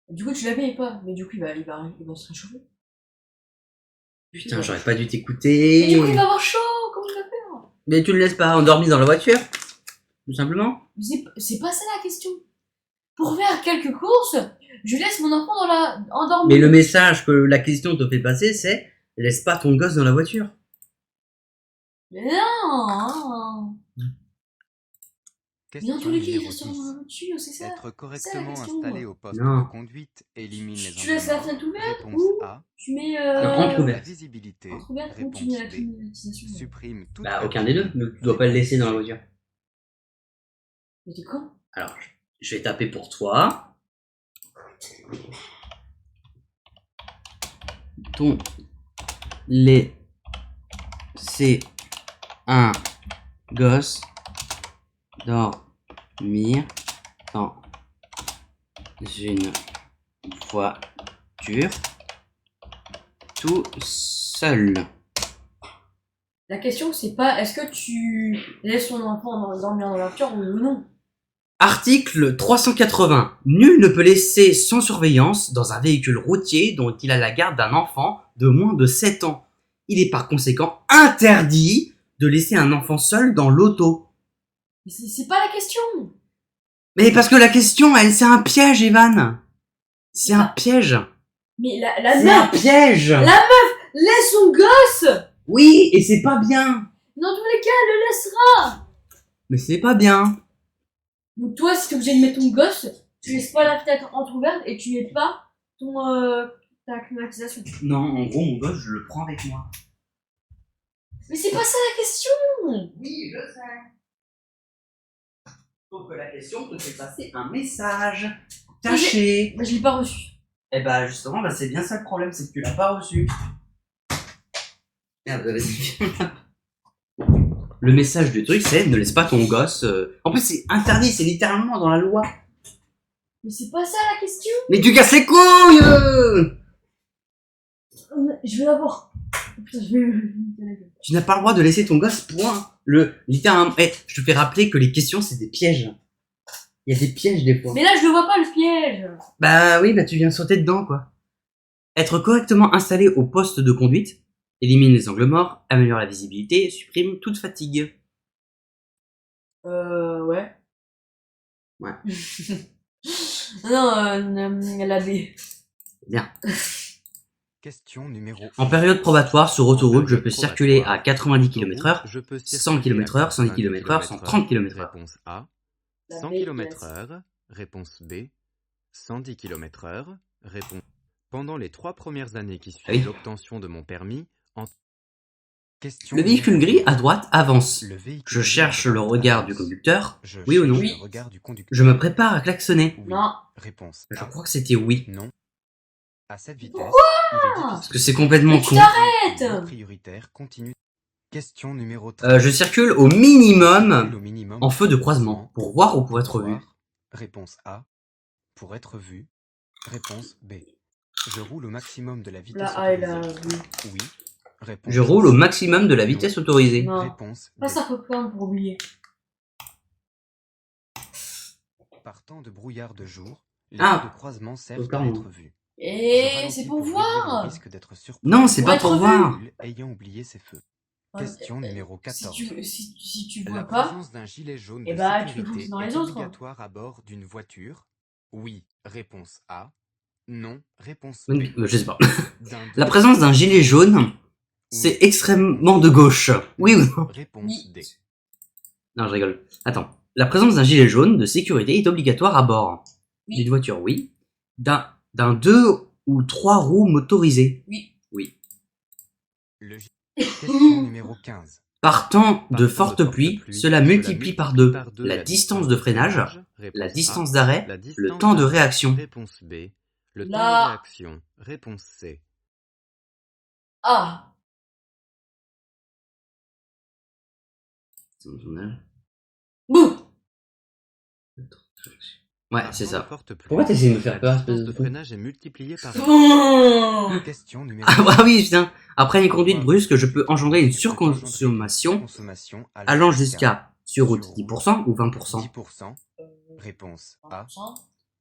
Speaker 2: Du coup, tu la payes pas, mais du coup, il va se réchauffer.
Speaker 1: Putain, j'aurais pas dû
Speaker 2: Mais
Speaker 1: t'écouter.
Speaker 2: du coup, il va avoir chaud, comment il va faire?
Speaker 1: Mais tu le laisses pas endormi dans la voiture? Tout simplement?
Speaker 2: Mais c'est pas ça la question. Pour faire quelques courses, je laisse mon enfant endormi.
Speaker 1: Mais le message que la question te fait passer, c'est laisse pas ton gosse dans la voiture.
Speaker 2: Mais non! Mais dans
Speaker 3: Question
Speaker 2: tous les cas, il
Speaker 3: numéro
Speaker 2: reste dans
Speaker 3: 10.
Speaker 2: la voiture, c'est ça.
Speaker 3: Être correctement
Speaker 2: question.
Speaker 3: installé au poste
Speaker 1: Non.
Speaker 3: de conduite élimine les
Speaker 2: Tu laisses la
Speaker 3: ennuis.
Speaker 2: fenêtre ouverte
Speaker 3: Réponse
Speaker 2: ou
Speaker 3: A.
Speaker 2: tu mets
Speaker 1: entre
Speaker 3: La
Speaker 1: ouverte.
Speaker 3: visibilité.
Speaker 2: ouverte ou tu
Speaker 3: Réponse
Speaker 2: mets la
Speaker 3: B.
Speaker 2: climatisation.
Speaker 3: Supprime toute
Speaker 1: Bah,
Speaker 3: fatigue.
Speaker 1: aucun des deux. Mais tu dois pas le laisser dans la voiture.
Speaker 2: Mais t'es con?
Speaker 1: Alors, je vais taper pour toi. Ton laisser un gosse dormir dans une voiture tout seul.
Speaker 2: La question c'est pas est-ce que tu laisses ton enfant dormir dans la voiture oui ou non?
Speaker 1: Article 380. Nul ne peut laisser sans surveillance dans un véhicule routier dont il a la garde d'un enfant de moins de 7 ans. Il est par conséquent interdit de laisser un enfant seul dans l'auto.
Speaker 2: Mais c'est pas la question.
Speaker 1: Mais parce que la question, elle, c'est un piège, Evan. C'est un piège.
Speaker 2: Mais la
Speaker 1: C'est un
Speaker 2: meuf
Speaker 1: piège.
Speaker 2: laisse son gosse.
Speaker 1: Oui, et c'est pas bien.
Speaker 2: Dans tous les cas, elle le laissera.
Speaker 1: Mais c'est pas bien.
Speaker 2: Donc toi, si t'es obligé de mettre ton gosse, tu laisses pas la fenêtre entrouverte et tu mets pas ta climatisation.
Speaker 1: Non, en gros, mon gosse, je le prends avec moi.
Speaker 2: Mais c'est pas ça la question.
Speaker 1: Oui, je sais. Sauf que la question te fait passer un message caché.
Speaker 2: Bah, je l'ai pas reçu.
Speaker 1: Eh bah justement, bah, c'est bien ça le problème, c'est que tu l'as pas reçu. Merde, vas-y. Le message du truc, c'est ne laisse pas ton gosse. En plus, c'est interdit, c'est littéralement dans la loi.
Speaker 2: Mais c'est pas ça la question.
Speaker 1: Mais tu casses les couilles
Speaker 2: Je vais l'avoir. Putain, je vais.
Speaker 1: Tu n'as pas le droit de laisser ton gosse, point. Littéralement. Je te fais rappeler que les questions, c'est des pièges. Il y a des pièges des fois.
Speaker 2: Mais là, je le vois pas le piège.
Speaker 1: Bah oui, bah tu viens sauter dedans, quoi. Être correctement installé au poste de conduite élimine les angles morts, améliore la visibilité, supprime toute fatigue.
Speaker 2: Ouais.
Speaker 1: Ouais.
Speaker 2: Non, la B.
Speaker 1: Bien.
Speaker 3: Question numéro
Speaker 1: En période probatoire sur autoroute, je peux circuler à 90 km/h, 100 km/h, 110 km/h, 130 km/h.
Speaker 3: Réponse A.
Speaker 2: La
Speaker 3: 100
Speaker 2: B,
Speaker 3: km/h. Réponse B. 110 km/h. Réponse. Pendant les 3 premières années qui suivent
Speaker 1: Oui.
Speaker 3: l'obtention de mon permis, en question
Speaker 1: Le véhicule
Speaker 3: numéro
Speaker 1: gris à droite avance.
Speaker 3: Le véhicule
Speaker 1: Je
Speaker 3: gris
Speaker 1: cherche
Speaker 3: à
Speaker 1: le
Speaker 3: droite
Speaker 1: regard du
Speaker 3: avance.
Speaker 1: conducteur.
Speaker 3: Je
Speaker 1: Oui ou non?
Speaker 3: cherche
Speaker 2: Oui.
Speaker 3: le regard du conducteur.
Speaker 1: Je me prépare à klaxonner.
Speaker 3: Oui.
Speaker 2: Non.
Speaker 3: Réponse
Speaker 1: Je
Speaker 3: A.
Speaker 1: crois que c'était oui.
Speaker 3: Non. À cette vitesse,
Speaker 2: Pourquoi
Speaker 3: il est difficile.
Speaker 1: Parce que c'est complètement
Speaker 2: Mais tu
Speaker 1: con.
Speaker 2: t'arrêtes.
Speaker 3: Prioritaire continue. Question numéro 3.
Speaker 1: Je circule au minimum
Speaker 3: Au minimum
Speaker 1: en feu de croisement pour voir ou pour être vu.
Speaker 3: Réponse A. Pour être vu. Réponse B. Je roule au maximum de la vitesse
Speaker 2: La A et la
Speaker 3: autorisée.
Speaker 2: B.
Speaker 3: Oui. Réponse
Speaker 1: Je roule au
Speaker 3: C.
Speaker 1: maximum de la vitesse autorisée.
Speaker 2: Non.
Speaker 3: Réponse B.
Speaker 2: Pas ça faut prendre pour oublier.
Speaker 3: Partant de brouillard de jour, les
Speaker 1: Ah.
Speaker 3: feux de croisement servent à
Speaker 1: Pardon.
Speaker 3: être vus. Je
Speaker 2: Et
Speaker 3: ralentis
Speaker 2: c'est pour
Speaker 3: réduire le
Speaker 2: voir.
Speaker 3: risque d'être surpris.
Speaker 1: Non, c'est
Speaker 2: Pour
Speaker 1: pas
Speaker 2: être
Speaker 1: pour
Speaker 2: vu.
Speaker 1: voir.
Speaker 3: Ayant oublié ses feux.
Speaker 2: Ouais,
Speaker 3: Question numéro 14.
Speaker 2: Si tu vois
Speaker 3: La
Speaker 2: pas,
Speaker 3: présence d'un gilet jaune
Speaker 2: eh
Speaker 3: de
Speaker 2: bah, tu peux
Speaker 3: sécurité
Speaker 2: foncer dans
Speaker 3: est
Speaker 2: les autres.
Speaker 3: obligatoire à bord d'une voiture. Oui. Réponse A. Non. Réponse B.
Speaker 1: Je sais pas.
Speaker 3: D'un
Speaker 1: La
Speaker 3: deux-
Speaker 1: présence d'un gilet jaune, c'est extrêmement de gauche. Oui ou non?
Speaker 3: Réponse
Speaker 2: Oui.
Speaker 3: D.
Speaker 1: Non, je rigole. Attends. La présence d'un gilet jaune de sécurité est obligatoire à bord
Speaker 2: Oui.
Speaker 1: d'une voiture, oui. D'un 2 ou 3 roues motorisées.
Speaker 2: Oui.
Speaker 1: Oui.
Speaker 3: Question numéro 15.
Speaker 1: Partant de fortes pluies, cela multiplie par 2 la distance de freinage,
Speaker 3: Réponse
Speaker 1: la
Speaker 3: A.
Speaker 1: distance d'arrêt,
Speaker 3: La
Speaker 1: le
Speaker 3: distance
Speaker 1: temps de
Speaker 3: d'arrêt.
Speaker 1: réaction.
Speaker 3: Réponse B. Le temps
Speaker 2: La-
Speaker 3: de réaction. Réponse C.
Speaker 2: Ah. Bouh.
Speaker 1: Ouais,
Speaker 3: Partant
Speaker 1: c'est
Speaker 3: de
Speaker 1: ça.
Speaker 3: fortes pluies,
Speaker 1: Pourquoi t'essayes de me faire
Speaker 3: la
Speaker 1: peur,
Speaker 3: distance
Speaker 1: espèce de
Speaker 3: de
Speaker 1: con?
Speaker 3: freinage est multipliée par
Speaker 2: Mmh.
Speaker 3: Question numéro
Speaker 1: Ah bah oui, putain. Après une conduite brusque, je peux engendrer une surconsommation
Speaker 3: Consommation
Speaker 1: allant jusqu'à sur route 10% ou 20%.
Speaker 3: 10%. Réponse A.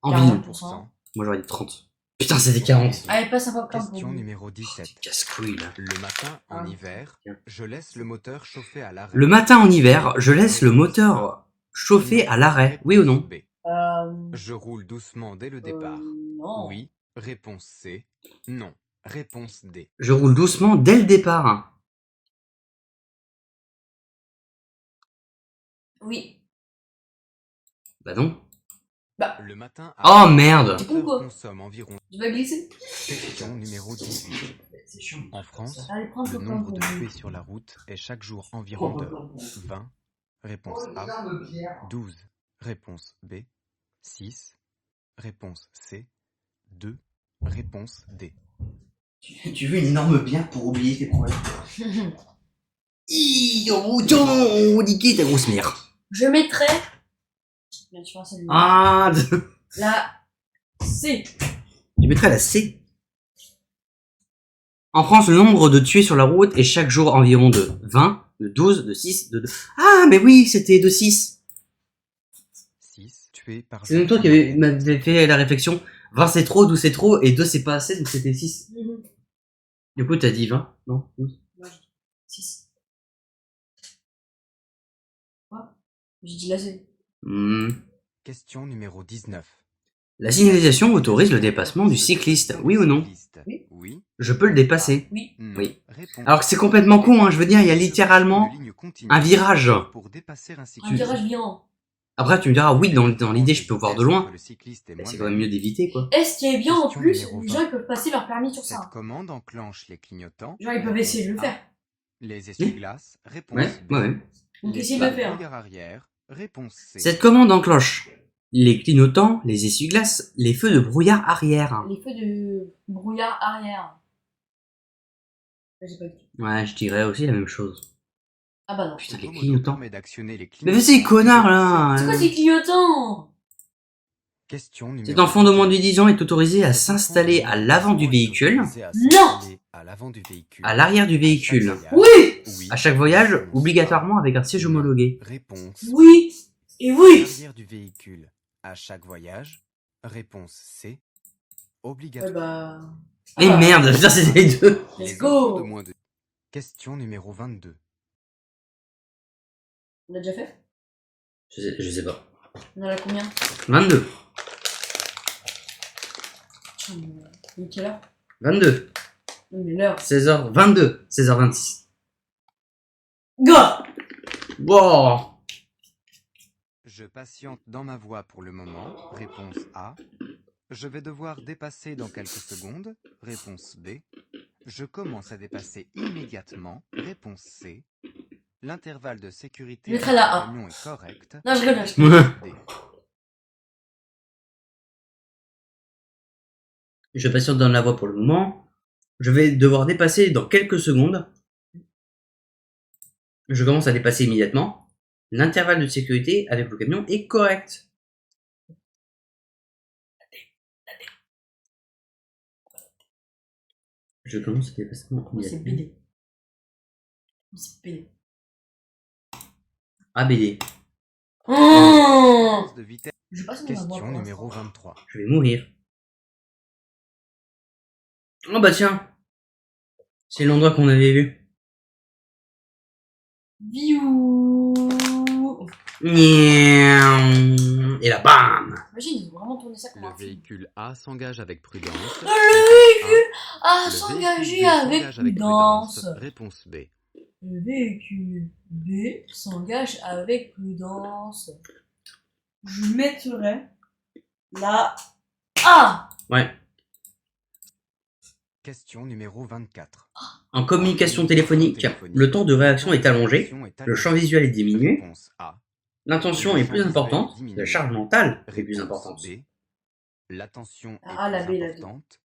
Speaker 1: En
Speaker 2: 40%.
Speaker 1: ville.
Speaker 3: 40%.
Speaker 1: Moi j'aurais dit 30. Putain, c'était 40.
Speaker 2: Allez, passe un popcorn pour
Speaker 3: Question
Speaker 2: lui.
Speaker 3: numéro 17.
Speaker 1: Casse-couille là.
Speaker 3: Le matin en
Speaker 2: Ah.
Speaker 3: hiver, je laisse le moteur chauffer à l'arrêt.
Speaker 1: Le matin en hiver, je laisse le moteur chauffer à l'arrêt. Oui ou non?
Speaker 3: B.
Speaker 2: Euh,
Speaker 3: Je roule doucement dès le départ.
Speaker 2: non.
Speaker 3: Oui. Réponse C. Non. Réponse D.
Speaker 1: Je roule doucement dès le départ.
Speaker 2: Oui.
Speaker 1: Bah non.
Speaker 3: Le matin
Speaker 1: Oh merde.
Speaker 2: C'est con, quoi.
Speaker 3: consomme environ.
Speaker 2: Tu vas glisser.
Speaker 3: Question numéro 18.
Speaker 1: C'est chiant.
Speaker 3: En France,
Speaker 2: Allez, prends le
Speaker 3: le
Speaker 2: popcorn
Speaker 3: nombre
Speaker 2: pour
Speaker 3: de
Speaker 2: lui.
Speaker 3: tués sur la route est chaque jour environ de 20. Réponse A. 12. Réponse B. 6. Réponse C. 2. Réponse D.
Speaker 1: Tu veux une énorme bière pour oublier tes problèmes. Oh, niquer ta grosse mère.
Speaker 2: Je mettrai. Bien sûr, c'est
Speaker 1: Ah,
Speaker 2: la C.
Speaker 1: tu mettrais la C. En France, le nombre de tués sur la route est chaque jour environ de 20, de 12, de 6, de 2. Ah, mais oui, c'était de 6.
Speaker 3: 6. tués par
Speaker 1: C'est même toi qui m'avais fait la réflexion. 20 c'est trop, 12 c'est trop, et 2 c'est pas assez, donc c'était 6.
Speaker 2: Mhm.
Speaker 1: Du coup, t'as dit 20, non 12.
Speaker 2: Moi, j'ai dit 6. Quoi? J'ai dit la scène.
Speaker 3: Question numéro 19.
Speaker 1: La signalisation autorise le dépassement du cycliste, oui ou non?
Speaker 2: Oui.
Speaker 3: Oui.
Speaker 1: Je peux le dépasser.
Speaker 2: Oui.
Speaker 3: Non.
Speaker 1: Oui.
Speaker 3: Réponse.
Speaker 1: Alors que c'est complètement con, hein, je veux dire, il y a littéralement
Speaker 3: Une ligne continue
Speaker 1: un virage.
Speaker 3: pour dépasser un
Speaker 2: Un
Speaker 3: cycliste.
Speaker 2: virage bien.
Speaker 1: Après, tu me diras, oui, dans l'idée, je peux voir de loin.
Speaker 3: Le cycliste et
Speaker 1: Mais c'est
Speaker 3: moi-même.
Speaker 1: quand même mieux d'éviter, quoi.
Speaker 2: Et ce qui est bien en
Speaker 3: Question
Speaker 2: plus,
Speaker 3: numéro
Speaker 2: les
Speaker 3: 20.
Speaker 2: gens ils peuvent passer leur permis sur
Speaker 3: Cette
Speaker 2: ça.
Speaker 3: commande enclenche les clignotants.
Speaker 2: Genre ils peuvent essayer de le
Speaker 3: Réponse A.
Speaker 2: faire.
Speaker 3: Les essuie-glaces. Réponse
Speaker 1: Ouais,
Speaker 3: B.
Speaker 1: ouais.
Speaker 2: Donc
Speaker 3: Les
Speaker 2: essayez de le
Speaker 3: feux
Speaker 2: faire.
Speaker 3: brouillard arrière. Réponse C.
Speaker 1: Cette commande enclenche les clignotants, les essuie-glaces, les feux de brouillard arrière.
Speaker 2: Les feux de brouillard arrière. J'ai pas dit.
Speaker 1: Ouais, je dirais aussi la même chose.
Speaker 2: Ah bah non.
Speaker 1: Putain,
Speaker 3: Ce
Speaker 1: les
Speaker 3: modo
Speaker 1: clignotants.
Speaker 3: permet d'actionner les
Speaker 1: Mais
Speaker 3: clignotants.
Speaker 1: c'est connard, là.
Speaker 2: C'est quoi ces clignotants?
Speaker 3: Question numéro
Speaker 1: Cet enfant de moins de
Speaker 3: 21.
Speaker 1: 10 ans est autorisé à
Speaker 3: Cet enfant
Speaker 1: s'installer
Speaker 3: de
Speaker 1: à
Speaker 3: moins de
Speaker 1: l'avant
Speaker 3: 10
Speaker 1: du
Speaker 3: ans est
Speaker 1: véhicule,
Speaker 3: autorisé à
Speaker 2: Non.
Speaker 3: s'installer à l'avant du véhicule.
Speaker 1: à l'arrière du véhicule,
Speaker 3: À chaque voyage.
Speaker 2: Oui.
Speaker 3: Oui.
Speaker 1: à chaque voyage,
Speaker 3: Réponse
Speaker 1: obligatoirement
Speaker 3: A.
Speaker 1: avec un siège
Speaker 3: Non.
Speaker 1: homologué.
Speaker 3: Réponse
Speaker 2: Oui. Et
Speaker 3: B.
Speaker 2: oui.
Speaker 3: À l'arrière du véhicule. À chaque voyage. Réponse C.
Speaker 2: Ouais
Speaker 3: Obligatoire.
Speaker 2: bah.
Speaker 1: Et
Speaker 2: Ah.
Speaker 1: merde, putain, c'était les deux.
Speaker 2: Let's
Speaker 3: Les enfants de
Speaker 2: go.
Speaker 3: moins de... Question numéro 22.
Speaker 2: On l'a déjà fait?
Speaker 1: Je sais pas.
Speaker 2: On en a combien?
Speaker 1: 22.
Speaker 2: Putain, mais il est quelle heure?
Speaker 1: 22.
Speaker 2: Non mais l'heure.
Speaker 1: 16h22. 16h26.
Speaker 2: Go.
Speaker 1: Wow.
Speaker 3: Je patiente dans ma voie pour le moment. Réponse A. Je vais devoir dépasser dans quelques secondes. Réponse B. Je commence à dépasser immédiatement. Réponse C. L'intervalle de sécurité
Speaker 2: Je mettrai
Speaker 3: entre
Speaker 2: la
Speaker 3: le
Speaker 2: A.
Speaker 3: camion est correct.
Speaker 2: Non, je rigole.
Speaker 3: D.
Speaker 1: Je patiente dans la voie pour le moment. Je vais devoir dépasser dans quelques secondes. Je commence à dépasser immédiatement. L'intervalle de sécurité avec le camion est correct. Je commence à dépasser
Speaker 2: Moi c'est
Speaker 1: immédiatement.
Speaker 2: BD. C'est BD.
Speaker 1: ABD.
Speaker 2: Oh.
Speaker 3: De vitesse.
Speaker 2: Je passe mon voix
Speaker 3: Question
Speaker 2: pour
Speaker 3: numéro
Speaker 2: l'instant.
Speaker 3: 23.
Speaker 1: Je vais mourir. Oh bah tiens. C'est l'endroit qu'on avait vu.
Speaker 2: Viou.
Speaker 1: Et là, bam.
Speaker 2: Imagine, ils ont vraiment tourné ça comme
Speaker 3: Le
Speaker 2: un film.
Speaker 3: véhicule A s'engage avec prudence.
Speaker 2: Le véhicule A
Speaker 3: Le
Speaker 2: s'engager
Speaker 3: véhicule B
Speaker 2: avec
Speaker 3: s'engage avec
Speaker 2: prudence.
Speaker 3: Réponse B.
Speaker 2: Le véhicule B s'engage avec prudence. Je mettrai la A.
Speaker 1: Ouais.
Speaker 3: Question numéro 24.
Speaker 1: En communication téléphonique, le temps de réaction est allongé. Le champ visuel est diminué.
Speaker 3: Réponse A.
Speaker 1: L'intention est plus importante. La charge mentale est plus
Speaker 3: Réponse
Speaker 1: importante.
Speaker 3: B. L'attention est
Speaker 2: Ah, la
Speaker 3: plus
Speaker 2: B, la B.
Speaker 3: importante.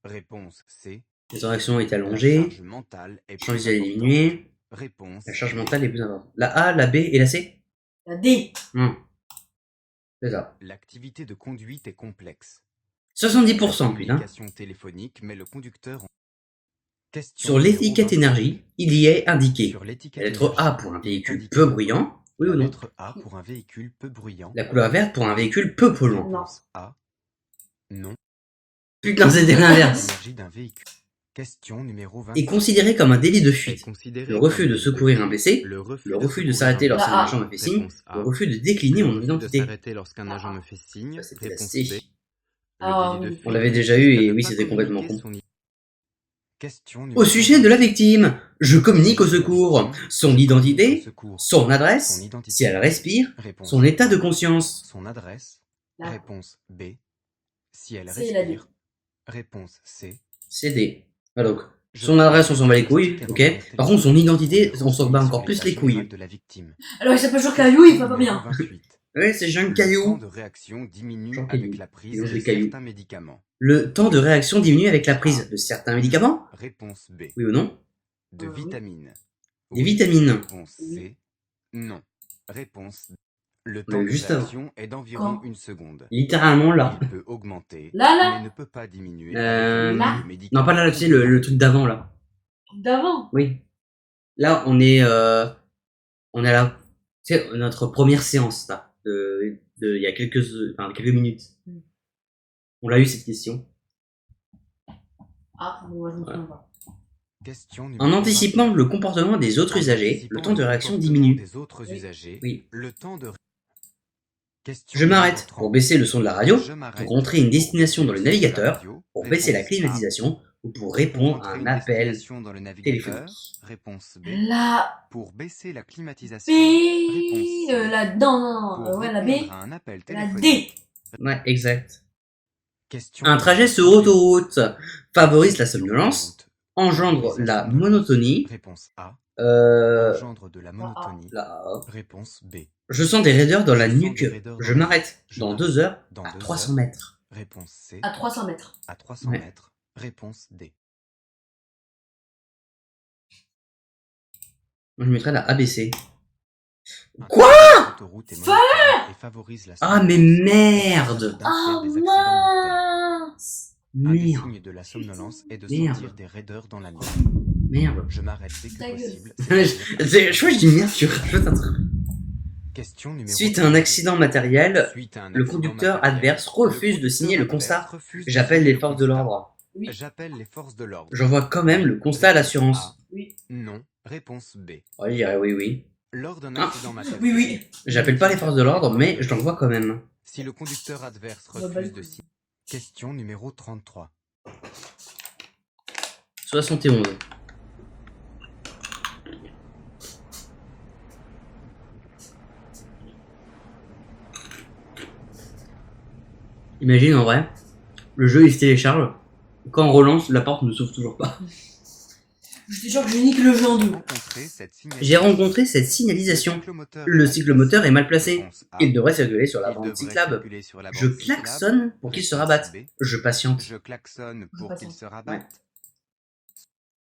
Speaker 3: Réponse C.
Speaker 1: Les réactions est
Speaker 3: La
Speaker 1: allongée.
Speaker 3: charge mentale est
Speaker 1: Le champ
Speaker 3: plus
Speaker 1: visuel est
Speaker 3: importante.
Speaker 1: diminué.
Speaker 3: Réponse
Speaker 1: La charge
Speaker 3: D.
Speaker 1: mentale est plus importante. La A, la B et la C.
Speaker 2: La D.
Speaker 1: C'est ça.
Speaker 3: L'activité de conduite est complexe.
Speaker 1: 70%,
Speaker 3: La
Speaker 1: putain.
Speaker 3: communication téléphonique met le conducteur en... Question
Speaker 1: Sur
Speaker 3: numéro
Speaker 1: l'étiquette
Speaker 3: 25.
Speaker 1: énergie, il y est indiqué.
Speaker 3: Sur l'étiquette
Speaker 1: La lettre A
Speaker 3: énergie,
Speaker 1: pour un
Speaker 3: il est
Speaker 1: véhicule
Speaker 3: indiqué
Speaker 1: peu bruyant. Oui ou
Speaker 3: la
Speaker 1: non?
Speaker 3: lettre A pour un véhicule peu bruyant.
Speaker 1: La couleur verte pour un véhicule peu polluant.
Speaker 2: Non.
Speaker 3: Réponse A. Non.
Speaker 1: Putain, c'était l'inverse.
Speaker 3: L'énergie d'un véhicule. Question numéro 26.
Speaker 1: Est considéré comme un délit de
Speaker 3: Est
Speaker 1: fuite.
Speaker 3: considéré
Speaker 1: Le
Speaker 3: comme
Speaker 1: refus
Speaker 3: un
Speaker 1: de
Speaker 3: délit
Speaker 1: secourir
Speaker 3: fuite.
Speaker 1: un blessé.
Speaker 3: Le refus,
Speaker 1: Le refus de
Speaker 3: secourir
Speaker 1: s'arrêter
Speaker 3: un
Speaker 1: lorsqu'un
Speaker 2: La A.
Speaker 1: agent me fait signe.
Speaker 3: Réponse A.
Speaker 1: Le refus de décliner
Speaker 3: Le
Speaker 1: mon
Speaker 3: refus
Speaker 1: identité.
Speaker 3: de s'arrêter lorsqu'un agent me fait signe.
Speaker 1: Ça, c'était la
Speaker 3: Réponse
Speaker 1: C.
Speaker 3: B. Le
Speaker 2: Ah,
Speaker 3: délit de
Speaker 2: oui.
Speaker 1: On
Speaker 3: fuite
Speaker 1: l'avait déjà eu
Speaker 3: consiste à
Speaker 1: et
Speaker 3: ne
Speaker 1: oui,
Speaker 3: pas
Speaker 1: c'était complètement
Speaker 3: communiquer
Speaker 1: con.
Speaker 3: son Question
Speaker 1: Au
Speaker 3: numéro
Speaker 1: sujet de la
Speaker 3: 27.
Speaker 1: victime, je communique au secours son
Speaker 3: Je communique au
Speaker 1: identité,
Speaker 3: secours
Speaker 1: son adresse,
Speaker 3: son identité.
Speaker 1: si elle respire,
Speaker 3: Réponse
Speaker 1: son état de
Speaker 3: A.
Speaker 1: conscience.
Speaker 3: Son adresse.
Speaker 2: La-
Speaker 3: Réponse B. Si elle
Speaker 2: C'est la D.
Speaker 3: respire. Réponse C.
Speaker 1: C'est D. Ah, donc,
Speaker 3: Je
Speaker 1: son adresse, on
Speaker 3: communique
Speaker 1: s'en bat les
Speaker 3: les
Speaker 1: couilles,
Speaker 3: statistiques
Speaker 1: ok. Par contre, son identité, on s'en bat
Speaker 3: sur
Speaker 1: encore plus
Speaker 3: l'état
Speaker 1: les
Speaker 3: général
Speaker 1: couilles.
Speaker 3: de la victime.
Speaker 2: Alors il s'appelle Jean Caillou, il va pas
Speaker 3: Numéro
Speaker 2: bien.
Speaker 3: 28.
Speaker 1: Ouais, c'est Jean
Speaker 3: Le temps
Speaker 1: Caillou.
Speaker 3: de réaction diminue
Speaker 1: Jean
Speaker 3: avec
Speaker 1: Caillou.
Speaker 3: la
Speaker 1: Il
Speaker 3: prise
Speaker 1: mange
Speaker 3: de
Speaker 1: des cailloux.
Speaker 3: certains médicaments.
Speaker 1: Le temps de réaction diminue avec la prise de certains médicaments,
Speaker 3: Réponse B.
Speaker 1: oui ou non?
Speaker 3: De vitamines.
Speaker 1: Des vitamines.
Speaker 3: Réponse C. Non. Réponse D. Le temps de
Speaker 1: juste avant.
Speaker 3: réaction est d'environ
Speaker 2: Quand
Speaker 3: 1 seconde.
Speaker 1: Littéralement là.
Speaker 3: Il peut augmenter,
Speaker 2: Là.
Speaker 3: mais ne peut pas diminuer.
Speaker 1: Euh,
Speaker 2: Là.
Speaker 3: Le médicament
Speaker 1: Non, pas là, tu sais, le truc d'avant là.
Speaker 2: D'avant.
Speaker 1: Oui. Là, on est à la, tu sais, notre première séance là. il y a quelques minutes. On l'a eu cette question.
Speaker 2: Ah, bon, je me souviens pas.
Speaker 3: Question
Speaker 1: En
Speaker 3: numéro
Speaker 1: anticipant
Speaker 3: 21.
Speaker 1: le comportement des autres
Speaker 3: En
Speaker 1: usagers,
Speaker 3: anticipant
Speaker 1: le temps de réaction
Speaker 3: comportement
Speaker 1: diminue.
Speaker 3: des autres
Speaker 2: Oui.
Speaker 3: usagers,
Speaker 1: Oui.
Speaker 3: le temps de... Question
Speaker 1: Je
Speaker 3: numéro
Speaker 1: m'arrête
Speaker 3: 30.
Speaker 1: pour baisser le son de la radio,
Speaker 3: Je m'arrête
Speaker 1: pour entrer une
Speaker 3: pour
Speaker 1: destination
Speaker 3: baisser
Speaker 1: dans le
Speaker 3: le son de la
Speaker 1: navigateur,
Speaker 3: radio.
Speaker 1: pour baisser la
Speaker 3: Réponse A.
Speaker 1: climatisation ou pour
Speaker 3: Pour
Speaker 1: répondre à
Speaker 3: entrer
Speaker 1: un
Speaker 3: une
Speaker 1: appel
Speaker 3: destination dans le navigateur.
Speaker 1: téléphonique.
Speaker 3: Réponse B.
Speaker 2: La
Speaker 3: Pour baisser la
Speaker 2: B,
Speaker 3: climatisation. Réponse C.
Speaker 2: la non,
Speaker 3: Pour
Speaker 2: ouais, la B,
Speaker 3: répondre à un appel
Speaker 2: la
Speaker 3: téléphonique.
Speaker 2: D.
Speaker 1: Ouais, exact.
Speaker 3: Question
Speaker 1: Un trajet sur
Speaker 3: numéro
Speaker 1: autoroute favorise la
Speaker 3: Sur
Speaker 1: somnolence,
Speaker 3: autoroute.
Speaker 1: engendre
Speaker 3: Favorise la
Speaker 1: la
Speaker 3: somnolence.
Speaker 1: monotonie.
Speaker 3: Réponse A.
Speaker 1: Euh,
Speaker 3: Engendre de la monotonie.
Speaker 1: là.
Speaker 3: Réponse B.
Speaker 1: Je sens des raideurs dans la
Speaker 3: Je sens
Speaker 1: nuque.
Speaker 3: des raideurs dans
Speaker 1: Je
Speaker 3: la
Speaker 1: m'arrête
Speaker 3: nuque. Je
Speaker 1: dans
Speaker 3: m'arrête
Speaker 1: 2 heures
Speaker 3: dans
Speaker 1: à
Speaker 3: 2
Speaker 1: 300
Speaker 3: heures.
Speaker 1: mètres.
Speaker 3: Réponse C.
Speaker 2: À 300 mètres.
Speaker 3: À 300
Speaker 1: Ouais.
Speaker 3: mètres. Réponse D.
Speaker 1: Moi, je mettrais la ABC.
Speaker 3: Un
Speaker 1: Quoi?
Speaker 3: trajet sur autoroute est monotone et favorise la
Speaker 1: Ah, mais
Speaker 3: somnolence.
Speaker 1: merde!
Speaker 3: D'un
Speaker 2: Ah
Speaker 3: tiers des accidents mortels.
Speaker 2: mince.
Speaker 3: Un des
Speaker 1: Merde.
Speaker 3: signes de la somnolence est de
Speaker 1: Merde.
Speaker 3: sentir des raideurs dans la nuque.
Speaker 1: Merde.
Speaker 3: Je m'arrête dès que
Speaker 2: Ta gueule.
Speaker 3: possible.
Speaker 1: Je crois que je dis merde, tu rajoutes un truc.
Speaker 3: Question numéro
Speaker 1: Suite à un
Speaker 3: 32.
Speaker 1: accident matériel,
Speaker 3: Suite à un
Speaker 1: le
Speaker 3: accident
Speaker 1: conducteur
Speaker 3: matériel,
Speaker 1: adverse refuse de signer le
Speaker 3: conducteur
Speaker 1: constat.
Speaker 3: adverse refuse de
Speaker 1: J'appelle
Speaker 3: signer
Speaker 1: les
Speaker 3: le
Speaker 1: forces de
Speaker 3: constat.
Speaker 1: l'ordre.
Speaker 2: Oui.
Speaker 3: J'appelle les forces de l'ordre.
Speaker 1: J'envoie quand même le constat à l'assurance.
Speaker 2: Oui.
Speaker 3: Non. Réponse B.
Speaker 1: Ouais, je dirais oui, oui.
Speaker 3: Lors d'un
Speaker 1: Ah.
Speaker 3: accident matériel.
Speaker 2: Oui, oui.
Speaker 1: J'appelle pas les forces de l'ordre, mais je l'envoie quand même.
Speaker 3: Si le conducteur adverse
Speaker 2: Bah, bah,
Speaker 3: refuse de signer. Question numéro 33.
Speaker 1: 71. Imagine en vrai, le jeu il se télécharge, quand on relance, la porte ne s'ouvre toujours pas.
Speaker 2: Je te jure que je nique le jeu en deux.
Speaker 1: J'ai rencontré cette signalisation. Le cyclomoteur est mal placé. Il devrait circuler sur la bande cyclable. Je klaxonne pour qu'il se rabatte. Je patiente.
Speaker 3: Je klaxonne pour
Speaker 2: Je
Speaker 3: qu'il
Speaker 2: patiente.
Speaker 3: se rabatte.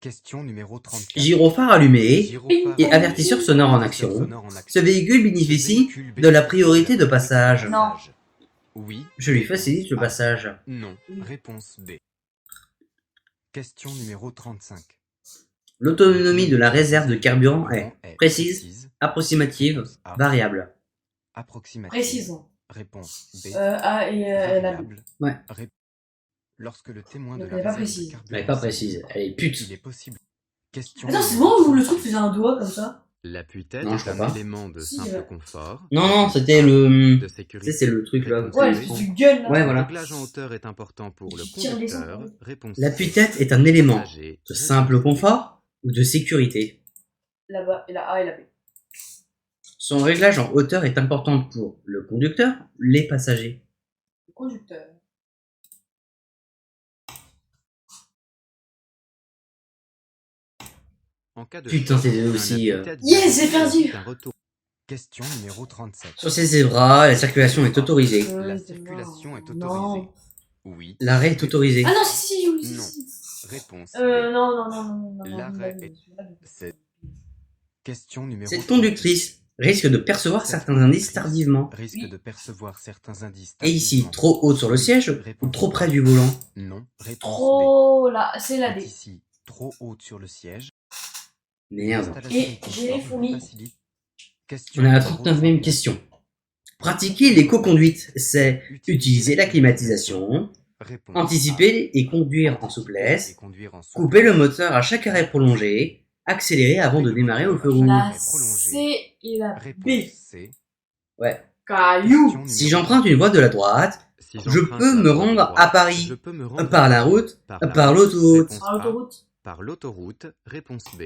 Speaker 3: Question numéro 34.
Speaker 1: Gyrophare allumé
Speaker 3: Gyrophare
Speaker 1: et
Speaker 3: allumé.
Speaker 1: avertisseur sonore en
Speaker 3: Avertisseur
Speaker 1: action.
Speaker 3: sonore en action.
Speaker 1: Ce véhicule bénéficie
Speaker 3: Ce véhicule
Speaker 1: de la
Speaker 3: bénéficie
Speaker 1: priorité de
Speaker 3: la
Speaker 1: passage.
Speaker 2: Non.
Speaker 3: Oui.
Speaker 1: Je lui facilite le
Speaker 3: Ah.
Speaker 1: passage.
Speaker 3: Non.
Speaker 2: Oui.
Speaker 3: Réponse B. Question numéro 35.
Speaker 1: L'autonomie de la réserve de carburant est précise, approximative,
Speaker 3: Réponse A.
Speaker 1: variable.
Speaker 3: Approximative.
Speaker 2: Précise.
Speaker 3: Réponse B.
Speaker 2: A et la B.
Speaker 3: Variable.
Speaker 1: Ouais.
Speaker 3: Lorsque le témoin de
Speaker 2: Donc,
Speaker 3: la
Speaker 2: elle est pas
Speaker 3: réserve de
Speaker 2: précise.
Speaker 3: carburant
Speaker 1: Elle est pas
Speaker 3: s'allume,
Speaker 1: précise, elle est pute.
Speaker 3: il est possible. Question
Speaker 2: Attends, c'est
Speaker 3: numéro
Speaker 2: bon où le
Speaker 3: 36.
Speaker 2: truc faisait un doigt comme ça?
Speaker 3: L'appui-tête
Speaker 1: Non,
Speaker 3: est
Speaker 1: je crois
Speaker 3: un
Speaker 1: pas.
Speaker 3: élément de
Speaker 2: Si,
Speaker 3: simple
Speaker 2: ouais.
Speaker 3: confort.
Speaker 1: Non, non,
Speaker 3: Réponse
Speaker 1: c'était
Speaker 3: A.
Speaker 1: le...
Speaker 3: De
Speaker 1: Tu
Speaker 3: sécurité.
Speaker 1: sais, c'est le truc là.
Speaker 3: Réponse
Speaker 2: Ouais,
Speaker 3: B.
Speaker 2: c'est du gun là.
Speaker 1: Ouais, voilà.
Speaker 3: Le réglage en hauteur est important pour le
Speaker 2: Je tire les
Speaker 3: conducteur.
Speaker 2: enfants.
Speaker 3: Réponse
Speaker 1: L'appui-tête est un élément
Speaker 3: passager.
Speaker 1: de simple confort ou de sécurité.
Speaker 2: Là-bas, et la A et la B.
Speaker 1: Son réglage en hauteur est important pour le conducteur, les passagers.
Speaker 2: Le conducteur.
Speaker 3: En cas de
Speaker 1: Putain,
Speaker 3: choc,
Speaker 1: c'est
Speaker 3: un
Speaker 1: aussi,
Speaker 3: appui-tête
Speaker 2: Yes, j'ai
Speaker 3: bénéficie
Speaker 2: perdu.
Speaker 3: d'un retour. Question numéro 37.
Speaker 1: Sur ces zébras, la circulation est autorisée.
Speaker 3: La
Speaker 2: c'est
Speaker 3: circulation est
Speaker 2: non.
Speaker 3: autorisée. Oui.
Speaker 1: L'arrêt est autorisé.
Speaker 2: Ah non, si, oui,
Speaker 3: Non.
Speaker 2: si.
Speaker 3: Réponse B.
Speaker 2: Non.
Speaker 3: L'arrêt est- C'est- Question numéro
Speaker 1: Cette
Speaker 3: 38.
Speaker 1: conductrice risque de percevoir
Speaker 3: Cette
Speaker 1: certains indices
Speaker 3: conductrice
Speaker 1: tardivement.
Speaker 3: Risque
Speaker 2: Oui.
Speaker 3: de percevoir certains indices
Speaker 1: Et ici,
Speaker 3: tardivement.
Speaker 1: trop haute sur le siège ou
Speaker 3: Réponse
Speaker 1: trop près du volant.
Speaker 3: Non. Réponse
Speaker 2: Trop là, c'est
Speaker 3: B.
Speaker 2: la
Speaker 3: Est
Speaker 2: D.
Speaker 3: ici trop haute sur le siège.
Speaker 1: Merde.
Speaker 3: L'installation
Speaker 2: Et j'ai les
Speaker 3: conforme
Speaker 2: fourmis.
Speaker 3: facilite. Question
Speaker 1: On est à la
Speaker 3: numéro
Speaker 1: 39e question. Pratiquer l'éco-conduite, c'est utiliser la climatisation,
Speaker 3: Réponse
Speaker 1: anticiper et conduire en
Speaker 3: Anticiper
Speaker 1: souplesse,
Speaker 3: et conduire en
Speaker 1: couper le moteur à chaque arrêt prolongé, accélérer avant de démarrer au feu rouge.
Speaker 2: La
Speaker 3: est prolongée.
Speaker 2: C et la
Speaker 3: Réponse
Speaker 2: B.
Speaker 3: C.
Speaker 1: Ouais.
Speaker 2: Caillou.
Speaker 3: Question
Speaker 1: Si
Speaker 3: numéro
Speaker 1: j'emprunte une voie de la droite,
Speaker 3: Si
Speaker 1: je
Speaker 3: j'emprunte
Speaker 1: peux
Speaker 3: la
Speaker 1: me
Speaker 3: voie de
Speaker 1: rendre
Speaker 3: droite,
Speaker 1: à Paris,
Speaker 3: je peux me rendre
Speaker 1: par
Speaker 3: à
Speaker 1: la
Speaker 3: Paris,
Speaker 1: route,
Speaker 3: par
Speaker 1: par l'autoroute.
Speaker 3: Réponse
Speaker 2: Par
Speaker 3: A,
Speaker 2: l'autoroute.
Speaker 3: par l'autoroute. Réponse B.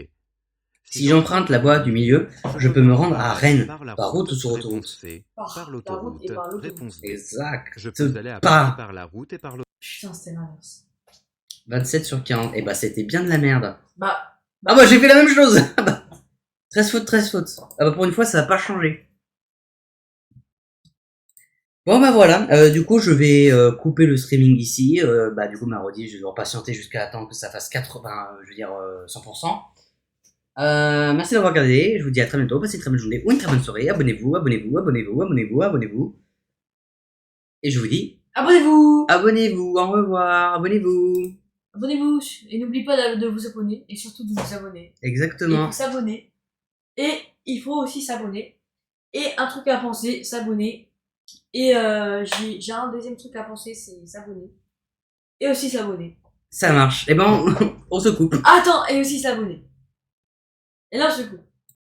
Speaker 1: Si j'emprunte la voie du milieu, je peux me rendre à Rennes, par route ou sur
Speaker 3: Réponse
Speaker 1: autoroute.
Speaker 3: C.
Speaker 2: Par
Speaker 3: Par
Speaker 2: la
Speaker 3: l'autoroute.
Speaker 2: route et par l'autoroute.
Speaker 3: Réponse B.
Speaker 1: Exact.
Speaker 3: Je peux aller à Paris par la route et par l'autoroute.
Speaker 2: Putain, c'était l'inverse.
Speaker 1: 27 sur 40. Et bah, c'était bien de la merde.
Speaker 2: Bah,
Speaker 1: Ah bah, j'ai fait la même chose. 13 fautes, 13 fautes. Ah bah, pour une fois, ça n'a pas changé. Bon bah voilà, du coup je vais couper le streaming ici, bah du coup Marodi je vais devoir patienter jusqu'à attendre que ça fasse 100%. Merci d'avoir regardé, je vous dis à très bientôt, passez une très bonne journée ou une très bonne soirée, abonnez-vous. Et je vous dis,
Speaker 2: abonnez-vous.
Speaker 1: au revoir, abonnez-vous.
Speaker 2: Abonnez-vous. Et n'oubliez pas de vous abonner. Et surtout de vous abonner. Il
Speaker 1: Exactement.
Speaker 2: faut s'abonner. Et il faut aussi s'abonner Et un truc à penser, s'abonner. Et j'ai un deuxième truc à penser, c'est s'abonner. Et aussi s'abonner.
Speaker 1: Ça marche. Et ben, on se coupe.
Speaker 2: Attends, et aussi s'abonner. Et là, on se coupe.